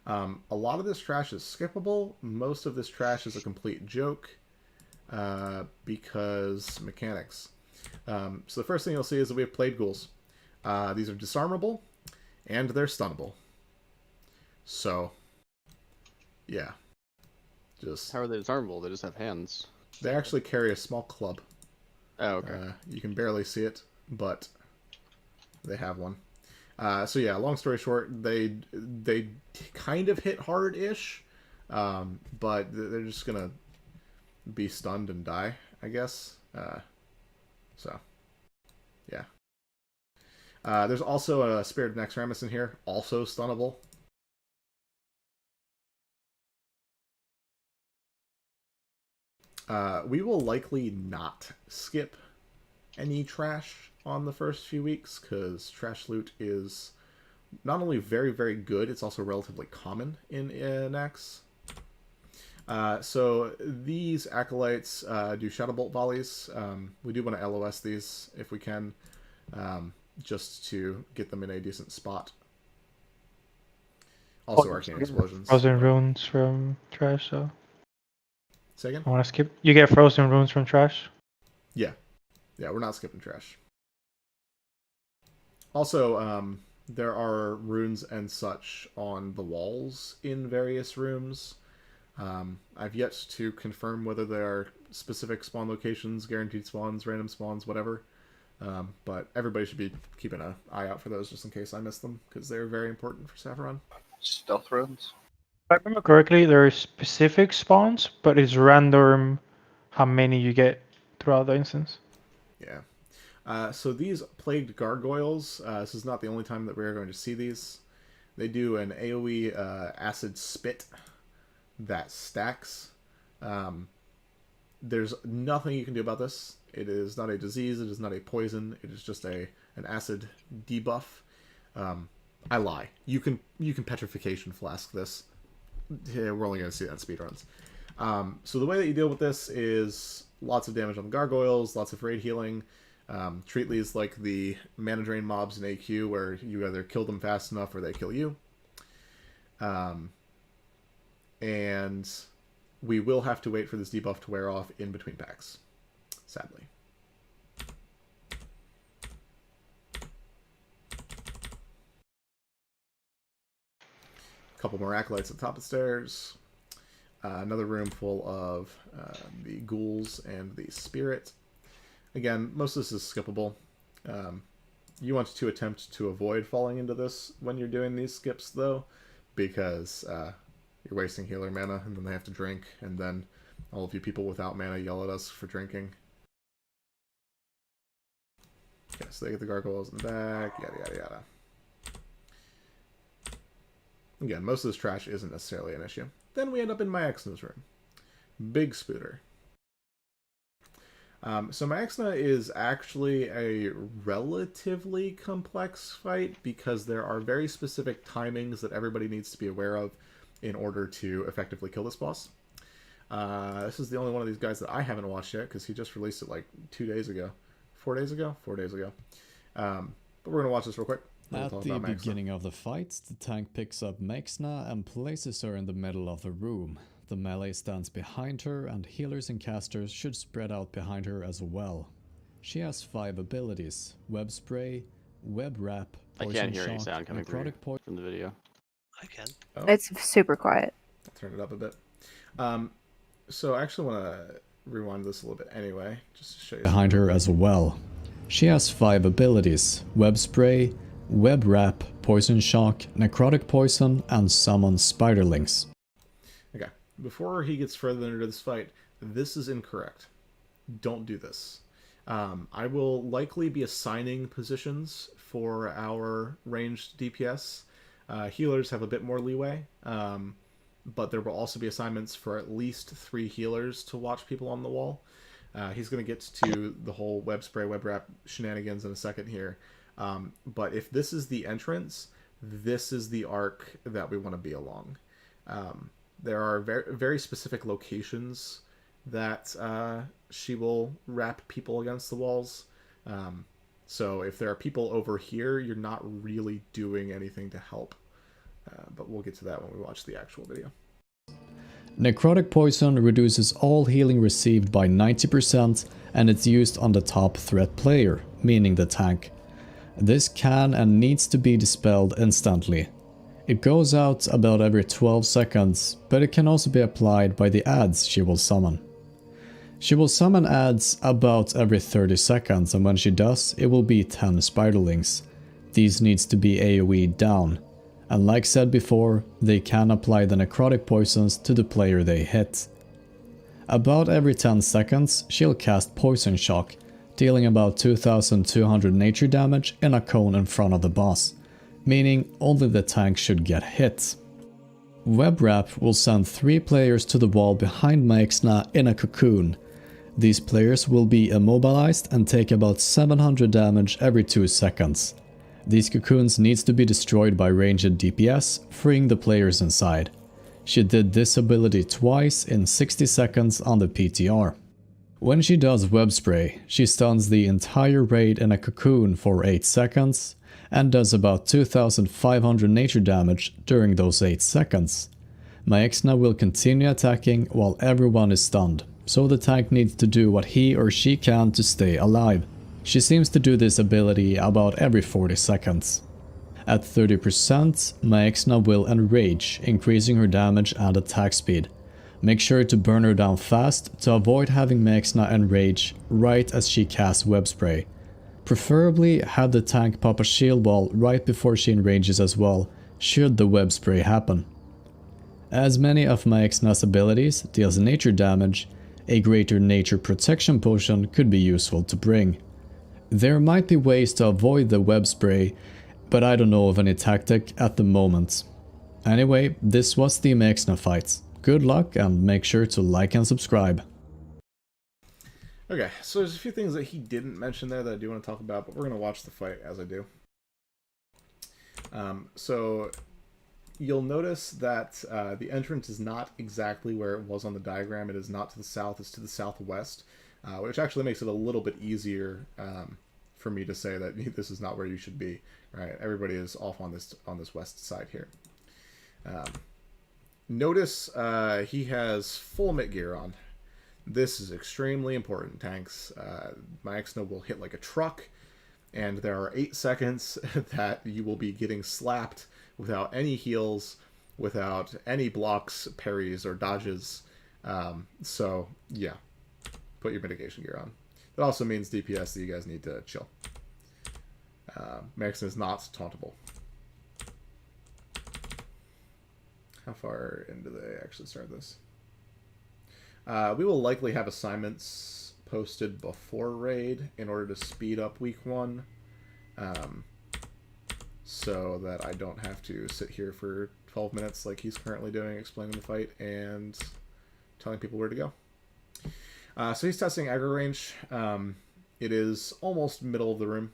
A lot of this trash is skippable. Most of this trash is a complete joke because mechanics. So the first thing you'll see is that we have Plague Ghouls. These are disarmable, and they're stunnable. So, yeah. How are they disarmable? They just have hands. They actually carry a small club. Oh, okay. You can barely see it, but they have one. So yeah, long story short, they kind of hit hard-ish, but they're just gonna be stunned and die, I guess. So, yeah. There's also a Spirit of Naxxramas in here, also stunnable. We will likely not skip any trash on the first few weeks, because trash loot is not only very, very good, it's also relatively common in Nax. So these Acolytes do Shadow Bolt volleys. We do want to LOS these if we can, just to get them in a decent spot. Also Arcane Explosions. Frozen runes from trash, so... Say again? I want to skip. You get frozen runes from trash? Yeah. Yeah, we're not skipping trash. Also, there are runes and such on the walls in various rooms. I've yet to confirm whether there are specific spawn locations, guaranteed spawns, random spawns, whatever. But everybody should be keeping an eye out for those just in case I miss them, because they're very important for Saffron. Stealth runes? If I remember correctly, there are specific spawns, but it's random how many you get throughout the instance. Yeah. So these Plagued Gargoyles, this is not the only time that we're going to see these. They do an AoE acid spit that stacks. There's nothing you can do about this. It is not a disease, it is not a poison, it is just an acid debuff. I lie. You can petrification flask this. Yeah, we're only going to see that in speedruns. So the way that you deal with this is lots of damage on the gargoyles, lots of raid healing. Treat these like the mana drain mobs in AQ, where you either kill them fast enough or they kill you. And we will have to wait for this debuff to wear off in between packs, sadly. A couple more acolytes at the top of the stairs. Another room full of the ghouls and the spirit. Again, most of this is skippable. You want to attempt to avoid falling into this when you're doing these skips, though, because you're wasting healer mana, and then they have to drink, and then all of you people without mana yell at us for drinking. Okay, so they get the gargoyles in the back, yada yada yada. Again, most of this trash isn't necessarily an issue. Then we end up in Naxxramas' room. Big Spooter. So Naxxramas is actually a relatively complex fight because there are very specific timings that everybody needs to be aware of in order to effectively kill this boss. This is the only one of these guys that I haven't watched yet because he just released it like 2 days ago. 4 days ago? 4 days ago. But we're going to watch this real quick. At the beginning of the fight, the tank picks up Naxxramas and places her in the middle of the room. The melee stands behind her, and healers and casters should spread out behind her as well. She has 5 abilities: Web Spray, Web Wrap, Poison I can't hear Shock, any sound coming through Necrotic from the video. I can. Oh. It's super quiet. I'll turn it up a bit. So I actually want to rewind this a little bit anyway, just to show you. Behind her as well. She has 5 abilities: Web Spray, Web Wrap, Poison Shock, Necrotic Poison, and Summon Spiderlings. Okay, before he gets further into this fight, this is incorrect. Don't do this. I will likely be assigning positions for our ranged DPS. Healers have a bit more leeway, but there will also be assignments for at least 3 healers to watch people on the wall. He's going to get to the whole Web Spray, Web Wrap shenanigans in a second here. But if this is the entrance, this is the arc that we want to be along. There are very, very specific locations that she will wrap people against the walls. So if there are people over here, you're not really doing anything to help. But we'll get to that when we watch the actual video. Necrotic Poison reduces all healing received by 90%, and it's used on the top threat player, meaning the tank. This can and needs to be dispelled instantly. It goes out about every 12 seconds, but it can also be applied by the adds she will summon. She will summon adds about every 30 seconds, and when she does, it will be 10 Spiderlings. These needs to be AoE down, and like said before, they can apply the necrotic poisons to the player they hit. About every 10 seconds, she'll cast Poison Shock, dealing about 2200 nature damage in a cone in front of the boss, meaning only the tank should get hit. Web Wrap will send 3 players to the wall behind Naxxramas in a cocoon. These players will be immobilized and take about 700 damage every 2 seconds. These cocoons needs to be destroyed by ranged DPS, freeing the players inside. She did this ability twice in 60 seconds on the PTR. When she does Web Spray, she stuns the entire raid in a cocoon for 8 seconds, and does about 2500 nature damage during those 8 seconds. Naxxramas will continue attacking while everyone is stunned, so the tank needs to do what he or she can to stay alive. She seems to do this ability about every 40 seconds. At 30%, Naxxramas will enrage, increasing her damage and attack speed. Make sure to burn her down fast to avoid having Naxxramas enrage right as she casts Web Spray. Preferably have the tank pop a shield wall right before she enrages as well, should the Web Spray happen. As many of Naxxramas' abilities deals nature damage, a greater nature protection potion could be useful to bring. There might be ways to avoid the Web Spray, but I don't know of any tactic at the moment. Anyway, this was the Naxxramas fight. Good luck, and make sure to like and subscribe. Okay, so there's a few things that he didn't mention there that I do want to talk about, but we're going to watch the fight as I do. So you'll notice that the entrance is not exactly where it was on the diagram. It is not to the south, it's to the southwest, which actually makes it a little bit easier for me to say that this is not where you should be. Right? Everybody is off on this west side here. Notice he has full mitt gear on. This is extremely important, tanks. Naxxramas will hit like a truck, and there are 8 seconds that you will be getting slapped without any heals, without any blocks, parries, or dodges. So, yeah, put your mitigation gear on. That also means DPS that you guys need to chill. Naxxramas is not tauntable. How far into they actually start this? We will likely have assignments posted before raid in order to speed up week 1, so that I don't have to sit here for 12 minutes like he's currently doing, explaining the fight and telling people where to go. So he's testing aggro range. It is almost middle of the room.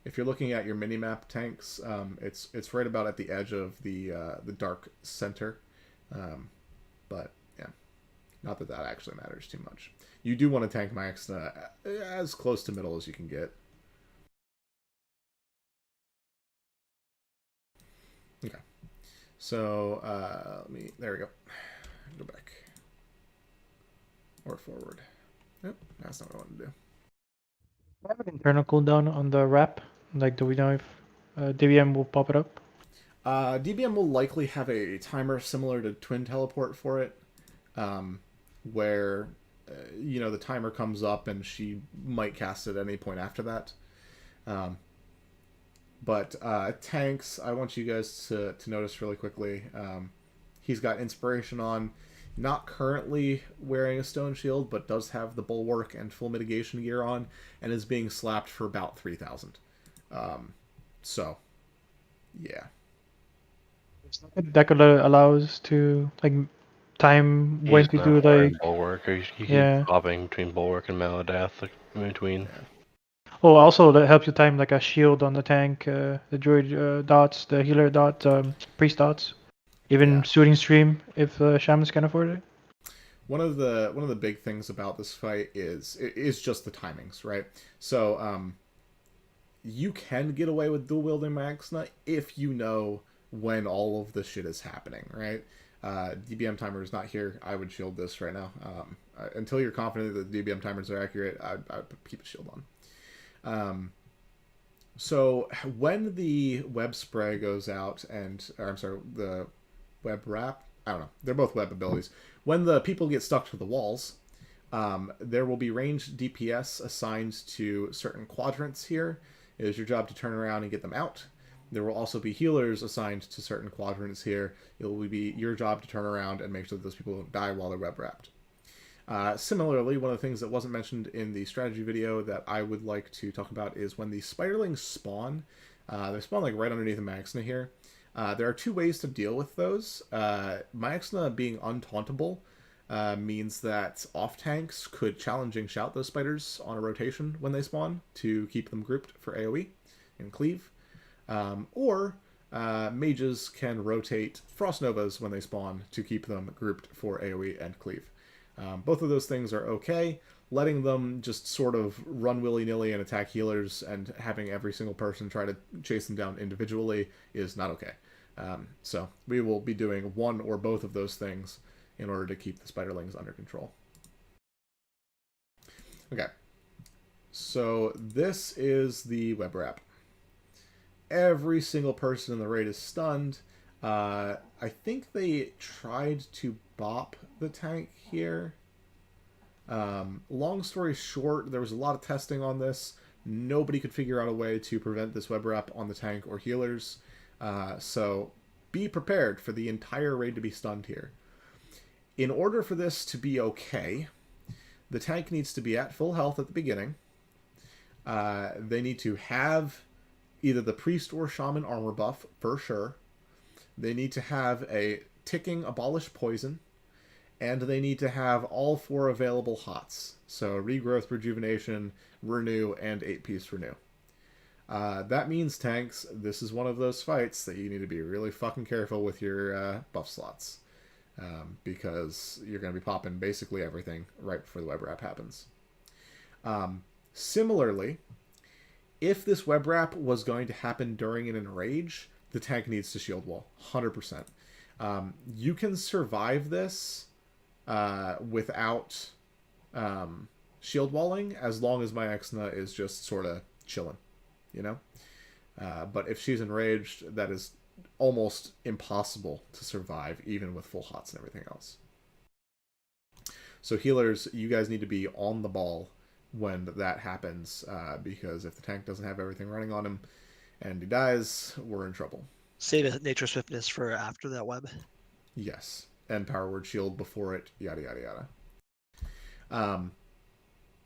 If you're looking at your mini-map tanks, it's right about at the edge of the dark center. But yeah, not that that actually matters too much. You do want to tank Naxxramas as close to middle as you can get. Okay, so there we go. Go back or forward. Nope, that's not what I want to do. I have an internal cooldown on the wrap. Like, do we know if DBM will pop it up? DBM will likely have a timer similar to Twin Teleport for it, where the timer comes up and she might cast it at any point after that. But tanks, I want you guys to notice really quickly. He's got Inspiration on, not currently wearing a stone shield, but does have the bulwark and full mitigation gear on, and is being slapped for about 3,000. So, yeah. That could allow us to like time when to do like bulwark, or you yeah. keep hopping between bulwark and Maladeth, like in between. Yeah. Oh, also that helps you time like a shield on the tank, the druid dots, the healer dot, priest dots, even shooting stream if shamans can afford it. One of the big things about this fight is just the timings, right? So you can get away with dual wielding Naxxramas if you know when all of this shit is happening, right? DBM timer is not here. I would shield this right now. Until you're confident that the DBM timers are accurate, I would keep a shield on. So when the web spray goes out the web wrap, I don't know, they're both web abilities. When the people get stuck to the walls, there will be ranged DPS assigned to certain quadrants here. It is your job to turn around and get them out. There will also be healers assigned to certain quadrants here. It will be your job to turn around and make sure that those people don't die while they're web wrapped. Similarly, one of the things that wasn't mentioned in the strategy video that I would like to talk about is when the spiderlings spawn. They spawn like right underneath the Naxxramas here. There are 2 ways to deal with those. Naxxramas being untauntable means that off tanks could challenging shout those spiders on a rotation when they spawn to keep them grouped for AoE and cleave. Or mages can rotate Frost Novas when they spawn to keep them grouped for AoE and cleave. Both of those things are okay. Letting them just sort of run willy-nilly and attack healers and having every single person try to chase them down individually is not okay. So we will be doing one or both of those things in order to keep the spiderlings under control. Okay, so this is the web wrap. Every single person in the raid is stunned. I think they tried to bop the tank here. Long story short, there was a lot of testing on this. Nobody could figure out a way to prevent this web wrap on the tank or healers. So be prepared for the entire raid to be stunned here. In order for this to be okay, the tank needs to be at full health at the beginning. They need to have either the priest or shaman armor buff for sure. They need to have a ticking abolish poison, and they need to have all 4 available hots. So regrowth, rejuvenation, renew, and 8-piece renew. That means, tanks, this is one of those fights that you need to be really fucking careful with your buff slots. Because you're going to be popping basically everything right before the web wrap happens. Similarly, if this web wrap was going to happen during an enrage, the tank needs to shield wall, 100%. You can survive this without shield walling as long as my Exna is just sort of chilling, you know? But if she's enraged, that is almost impossible to survive, even with full hots and everything else. So healers, you guys need to be on the ball when that happens, because if the tank doesn't have everything running on him and he dies, we're in trouble. Save a nature swiftness for after that web. Yes, and power word shield before it, yada yada yada.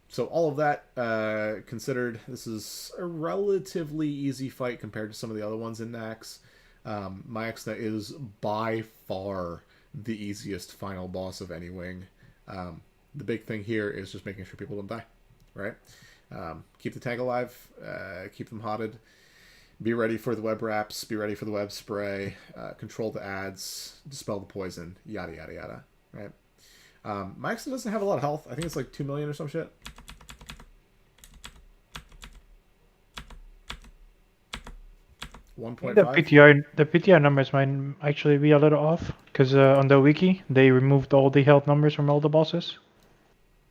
So all of that considered, this is a relatively easy fight compared to some of the other ones in Nax. My Exna is by far the easiest final boss of any wing. The big thing here is just making sure people don't die, right? Keep the tank alive, keep them hotted, be ready for the web wraps, be ready for the web spray, control the ads, dispel the poison, yada yada yada, right? My Exna doesn't have a lot of health. I think it's like 2 million or some shit. The PTR numbers might actually be a little off because on the wiki they removed all the health numbers from all the bosses.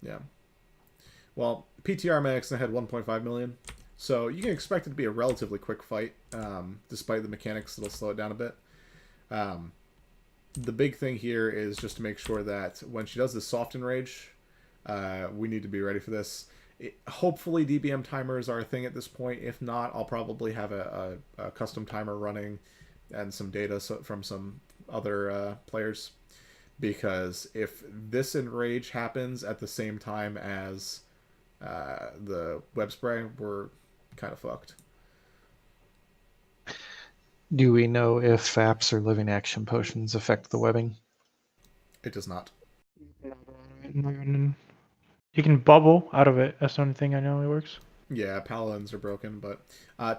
Yeah. Well, PTR Max had 1.5 million, so you can expect it to be a relatively quick fight, despite the mechanics that'll slow it down a bit. The big thing here is just to make sure that when she does this soft enrage, we need to be ready for this. Hopefully DBM timers are a thing at this point. If not, I'll probably have a custom timer running and some data from some other players. Because if this enrage happens at the same time as the web spray, we're kind of fucked. Do we know if FAPs or living action potions affect the webbing? It does not. You can bubble out of it. That's the only thing I know it works. Yeah, paladins are broken, but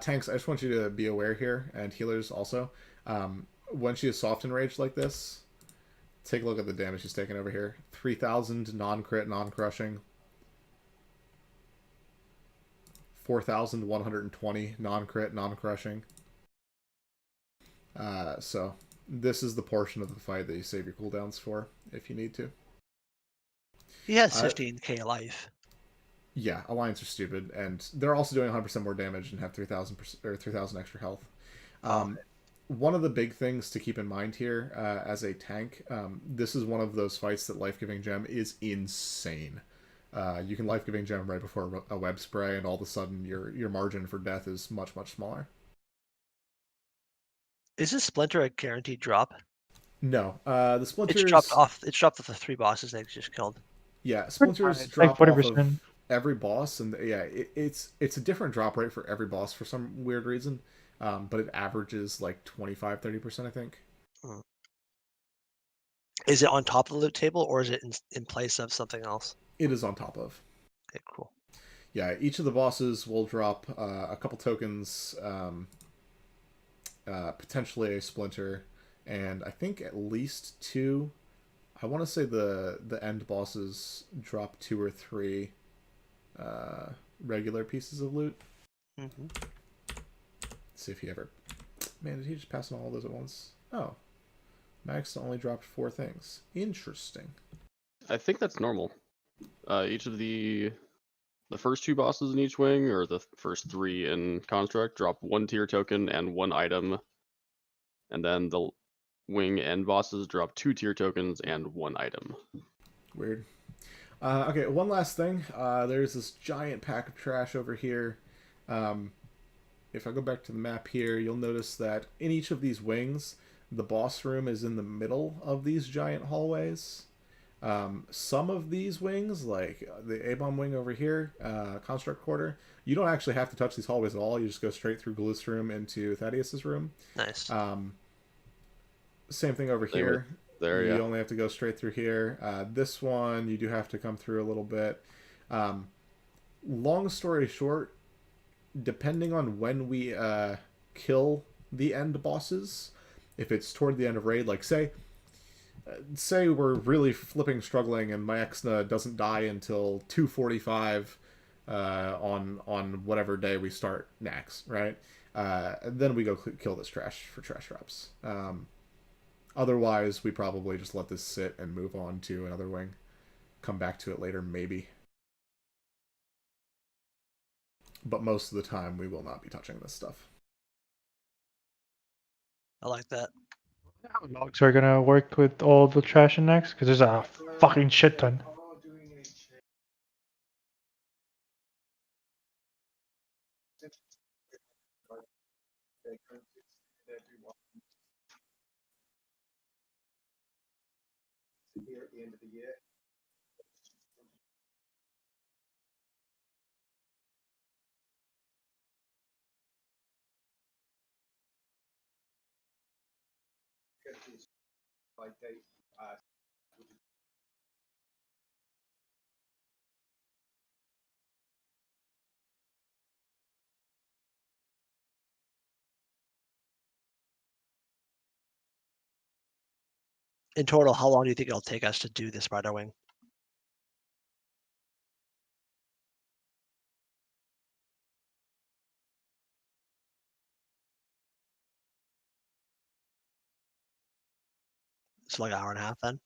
tanks, I just want you to be aware here, and healers also. When she is soft enraged like this, take a look at the damage she's taking over here. 3,000 non-crit, non-crushing. 4,120 non-crit, non-crushing. So this is the portion of the fight that you save your cooldowns for, if you need to. He has 15k life. Yeah, Alliance are stupid, and they're also doing 100% more damage and have 3,000 or 3,000 extra health. One of the big things to keep in mind here, as a tank, this is one of those fights that Life Giving Gem is insane. You can Life Giving Gem right before a web spray, and all of a sudden your margin for death is much, much smaller. Is this Splinter a guaranteed drop? No, the Splinters... It's dropped off the 3 bosses they just killed. Yeah, Splinters drop like off of every boss, and yeah, it's a different drop rate for every boss for some weird reason, but it averages like 25-30%, I think. Is it on top of the loot table, or is it in place of something else? It is on top of. Okay, cool. Yeah, each of the bosses will drop a couple tokens, potentially a Splinter, and I think at least 2. I want to say the end bosses drop 2 or 3 regular pieces of loot. Mm-hmm. Let's see if he ever... Man, did he just pass on all those at once? Oh. Max only dropped 4 things. Interesting. I think that's normal. Each of the first 2 bosses in each wing, or the first 3 in Construct, drop 1 tier token and 1 item. And then the wing end bosses drop 2 tier tokens and 1 item. Weird. Okay, one last thing. There's this giant pack of trash over here. If I go back to the map here, you'll notice that in each of these wings, the boss room is in the middle of these giant hallways. Some of these wings, like the A-bomb wing over here, Construct Quarter, you don't actually have to touch these hallways at all. You just go straight through Glyph's room into Thaddeus's room. Nice. Same thing over here. There, you only have to go straight through here. This one, you do have to come through a little bit. Long story short, depending on when we kill the end bosses, if it's toward the end of raid, like say we're really flipping struggling and my Exna doesn't die until 2:45 on whatever day we start Nax, right? Then we go kill this trash for trash drops. Otherwise, we probably just let this sit and move on to another wing. Come back to it later, maybe. But most of the time, we will not be touching this stuff. I like that. Logs are gonna work with all the trash in next because there's a fucking shit ton. In total, how long do you think it'll take us to do the spider wing? It's like an hour and a half then.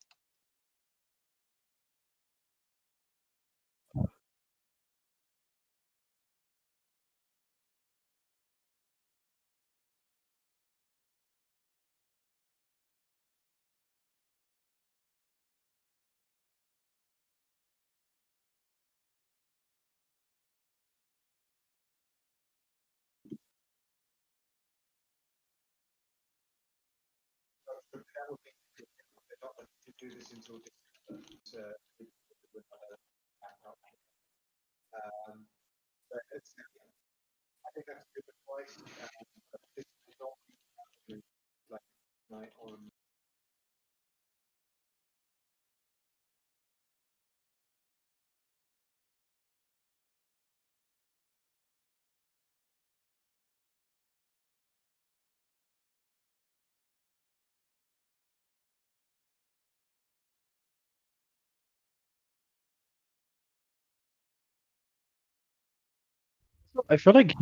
I feel like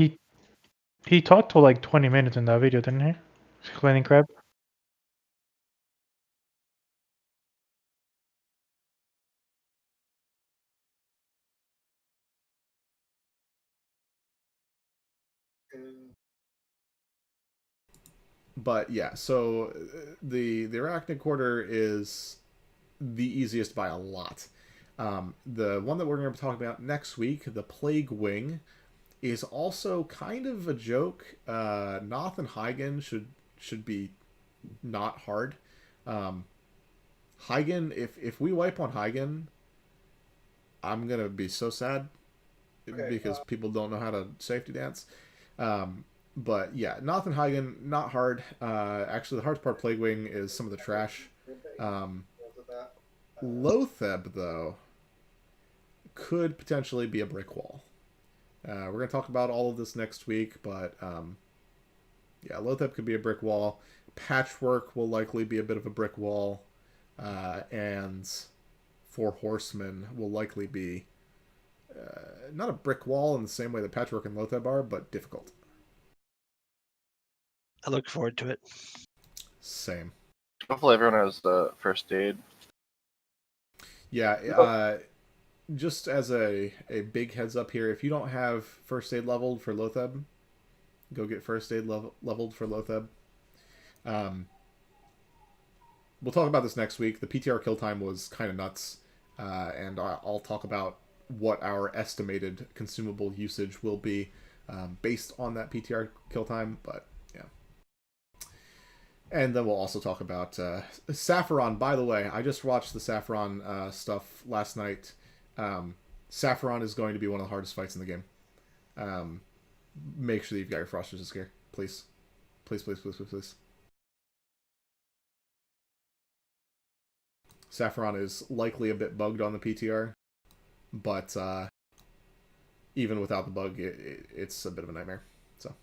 he talked for like 20 minutes in that video, didn't he? Explaining crap. But yeah, so the Arachnid Quarter is the easiest by a lot. The one that we're going to be talking about next week, the Plague Wing, is also kind of a joke. Noth and Hygen should be not hard. Hygen, if we wipe on Hygen, I'm gonna be so sad because people don't know how to safety dance. But yeah, Noth and Hygen, not hard. Actually, the hardest part Plague Wing is some of the trash. Lotheb, though, could potentially be a brick wall. We're going to talk about all of this next week, but yeah, Lotheb could be a brick wall. Patchwork will likely be a bit of a brick wall. And Four Horsemen will likely be not a brick wall in the same way that Patchwork and Lotheb are, but difficult. I look forward to it. Same. Hopefully everyone has first aid. Yeah, just as a big heads up here, if you don't have first aid leveled for Lotheb, go get first aid leveled for Lotheb. We'll talk about this next week. The PTR kill time was kind of nuts, and I'll talk about what our estimated consumable usage will be based on that PTR kill time, but yeah. And then we'll also talk about Saffron. By the way, I just watched the Saffron stuff last night. Saffron is going to be one of the hardest fights in the game. Make sure that you've got your frost resist gear, please. Please, please, please, please, please. Saffron is likely a bit bugged on the PTR, but even without the bug, it's a bit of a nightmare. So,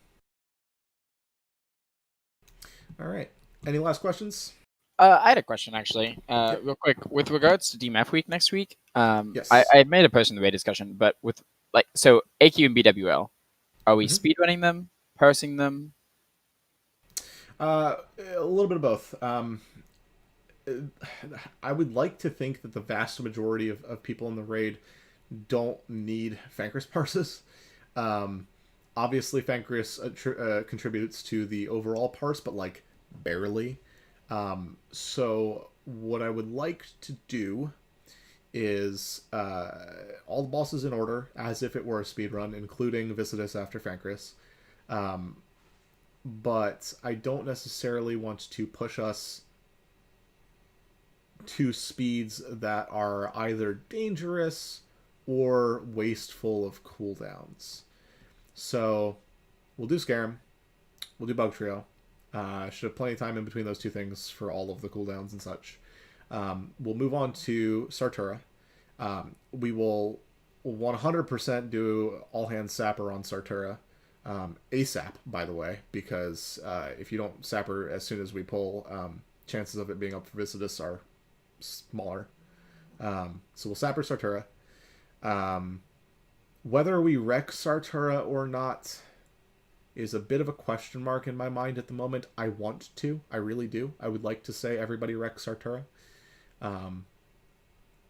all right. Any last questions? I had a question actually, real quick, with regards to DMF week next week. Yes. I made a post in the way discussion, but with so AQ and BWL, are we Mhm. speedrunning them, parsing them? A little bit of both. I would like to think that the vast majority of people in the raid don't need Fancris parses. Obviously, Fancris contributes to the overall parse, but like barely. So what I would like to do is all the bosses in order, as if it were a speedrun, including Visitus after Fancris. But I don't necessarily want to push us to speeds that are either dangerous or wasteful of cooldowns. So we'll do Scarum, we'll do Bug Trio. Should have plenty of time in between those two things for all of the cooldowns and such. We'll move on to Sartura. We will 100% do all hands sapper on Sartura. ASAP, by the way, because if you don't sapper as soon as we pull, chances of it being up for Visitus are smaller. So we'll sapper Sartura. Whether we wreck Sartura or not is a bit of a question mark in my mind at the moment. I want to. I really do. I would like to say everybody wreck Sartura.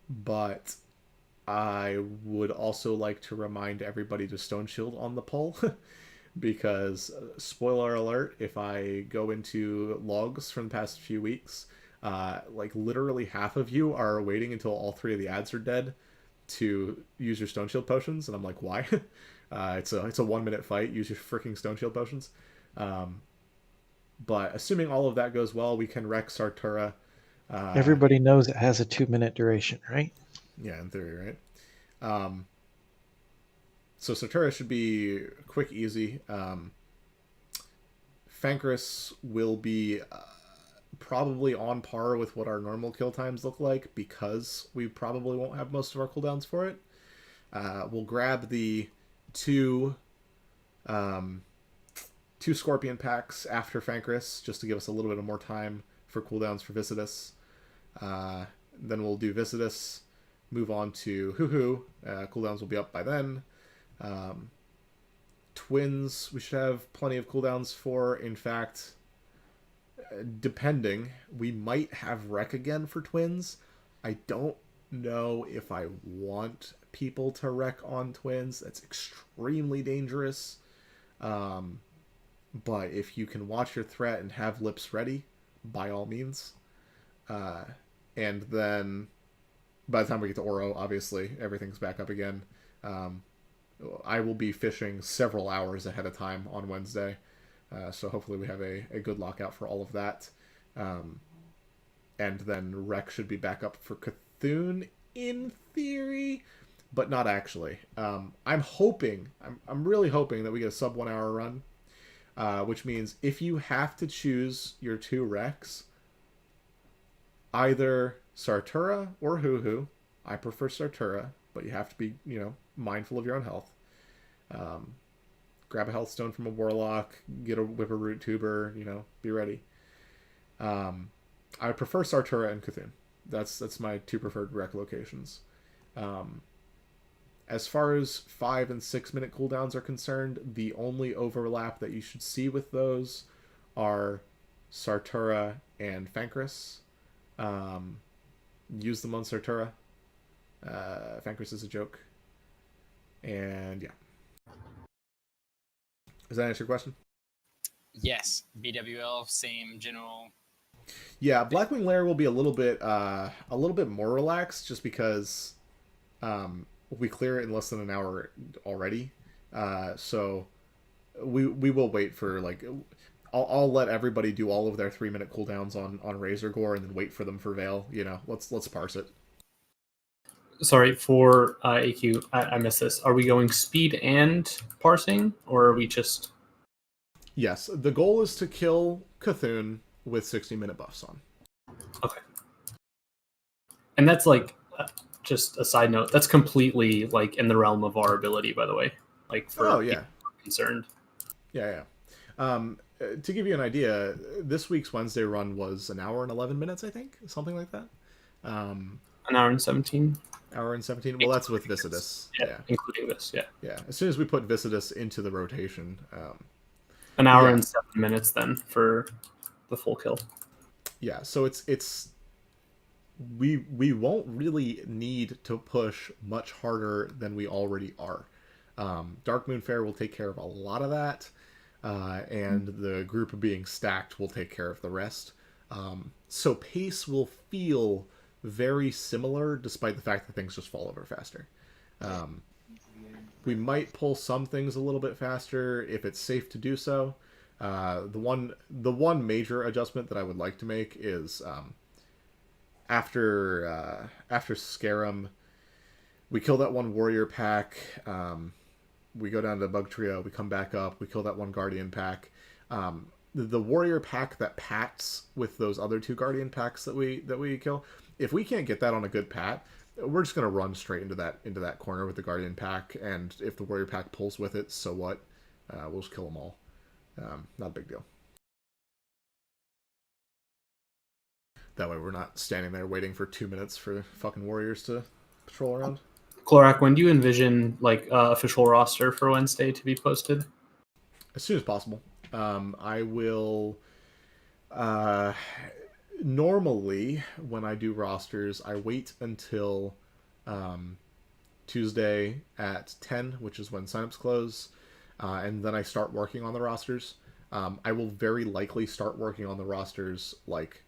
But I would also like to remind everybody to Stone Shield on the pull. Because, spoiler alert, if I go into logs from the past few weeks, like literally half of you are waiting until all 3 of the ads are dead to use your Stone Shield potions, and I'm like, why? It's a 1-minute fight. Use your freaking Stone Shield potions. But assuming all of that goes well, we can wreck Sartura. Everybody knows it has a 2-minute duration, right? Yeah, in theory, right? So Sartura should be quick, easy. Fancris will be probably on par with what our normal kill times look like, because we probably won't have most of our cooldowns for it. We'll grab the two Scorpion packs after Fancris, just to give us a little bit of more time for cooldowns for Visitus. Then we'll do Visitus, move on to Hoo-Hoo. Cooldowns will be up by then. Twins, we should have plenty of cooldowns for. In fact, depending, we might have Wreck again for Twins. I don't know if I want people to Wreck on Twins. That's extremely dangerous. But if you can watch your threat and have lips ready, by all means. And then by the time we get to Oro, obviously, everything's back up again. I will be fishing several hours ahead of time on Wednesday. So hopefully we have a good lockout for all of that. And then Rec should be back up for Cthulhu in theory, but not actually. I'm really hoping that we get a sub 1 hour run, which means if you have to choose your 2 Recs, either Sartura or Hoo-Hoo. I prefer Sartura, but you have to be, mindful of your own health. Grab a health stone from a warlock, get a Whipperroot tuber, be ready. I prefer Sartura and Cthulhu. That's my 2 preferred rec locations. As far as 5 and 6 minute cooldowns are concerned, the only overlap that you should see with those are Sartura and Fancris. Use them on Sartura. Fancris is a joke. And yeah. Does that answer your question? Yes. BWL, same general. Yeah, Blackwing Lair will be a little bit more relaxed, just because we clear it in less than an hour already. So we will wait for I'll let everybody do all of their 3-minute cooldowns on Razor Gore and then wait for them for Veil. Let's parse it. Sorry, for AQ, I missed this. Are we going speed and parsing, or are we just... Yes, the goal is to kill Cthulhu with 60-minute buffs on. Okay. And that's just a side note, that's completely like in the realm of our ability, by the way. Like for Oh, yeah. people who are concerned. Yeah. To give you an idea, this week's Wednesday run was an hour and 11 minutes, I think, something like that. An hour and 17. Hour and 17. Well, that's with Viscidus. Yeah, including this. Yeah. Yeah. As soon as we put Viscidus into the rotation, an hour yeah. and 7 minutes then for the full kill. Yeah. So we won't really need to push much harder than we already are. Dark Moon Fair will take care of a lot of that, and the group being stacked will take care of the rest. So pace will feel very similar, despite the fact that things just fall over faster. We might pull some things a little bit faster if it's safe to do so. The one major adjustment that I would like to make is after Scarum, we kill that one warrior pack. We go down to Bug Trio. We come back up. We kill that one Guardian pack. The warrior pack that pats with those other two Guardian packs that we kill. If we can't get that on a good pat, we're just gonna run straight into that corner with the Guardian pack. And if the warrior pack pulls with it, so what? We'll just kill them all. Not a big deal. That way we're not standing there waiting for 2 minutes for fucking warriors to patrol around. Chlorak, when do you envision like official roster for Wednesday to be posted? As soon as possible. I will. Normally, when I do rosters, I wait until Tuesday at 10, which is when signups close, and then I start working on the rosters. I will very likely start working on the rosters like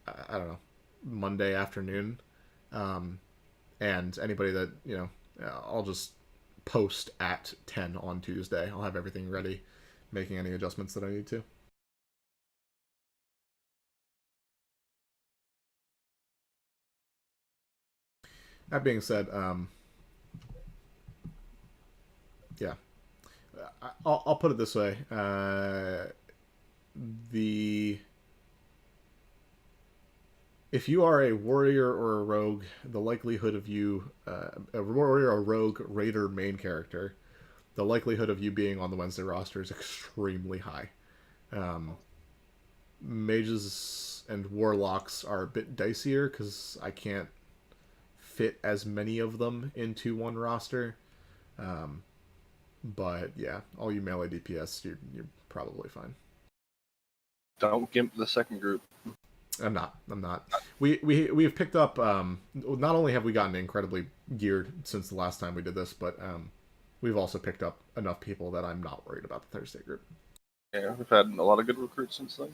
I don't know, Monday afternoon. And anybody that, I'll just post at 10 on Tuesday. I'll have everything ready, making any adjustments that I need to. That being said, yeah, I'll put it this way. If you are a warrior or a rogue, the likelihood of you, a warrior or rogue raider main character, the likelihood of you being on the Wednesday roster is extremely high. Mages and warlocks are a bit dicier because I can't fit as many of them into one roster. But yeah, all you melee DPS, you're probably fine. Don't gimp the second group. I'm not. We've picked up. Not only have we gotten incredibly geared since the last time we did this, but we've also picked up enough people that I'm not worried about the Thursday group. Yeah, we've had a lot of good recruits since then.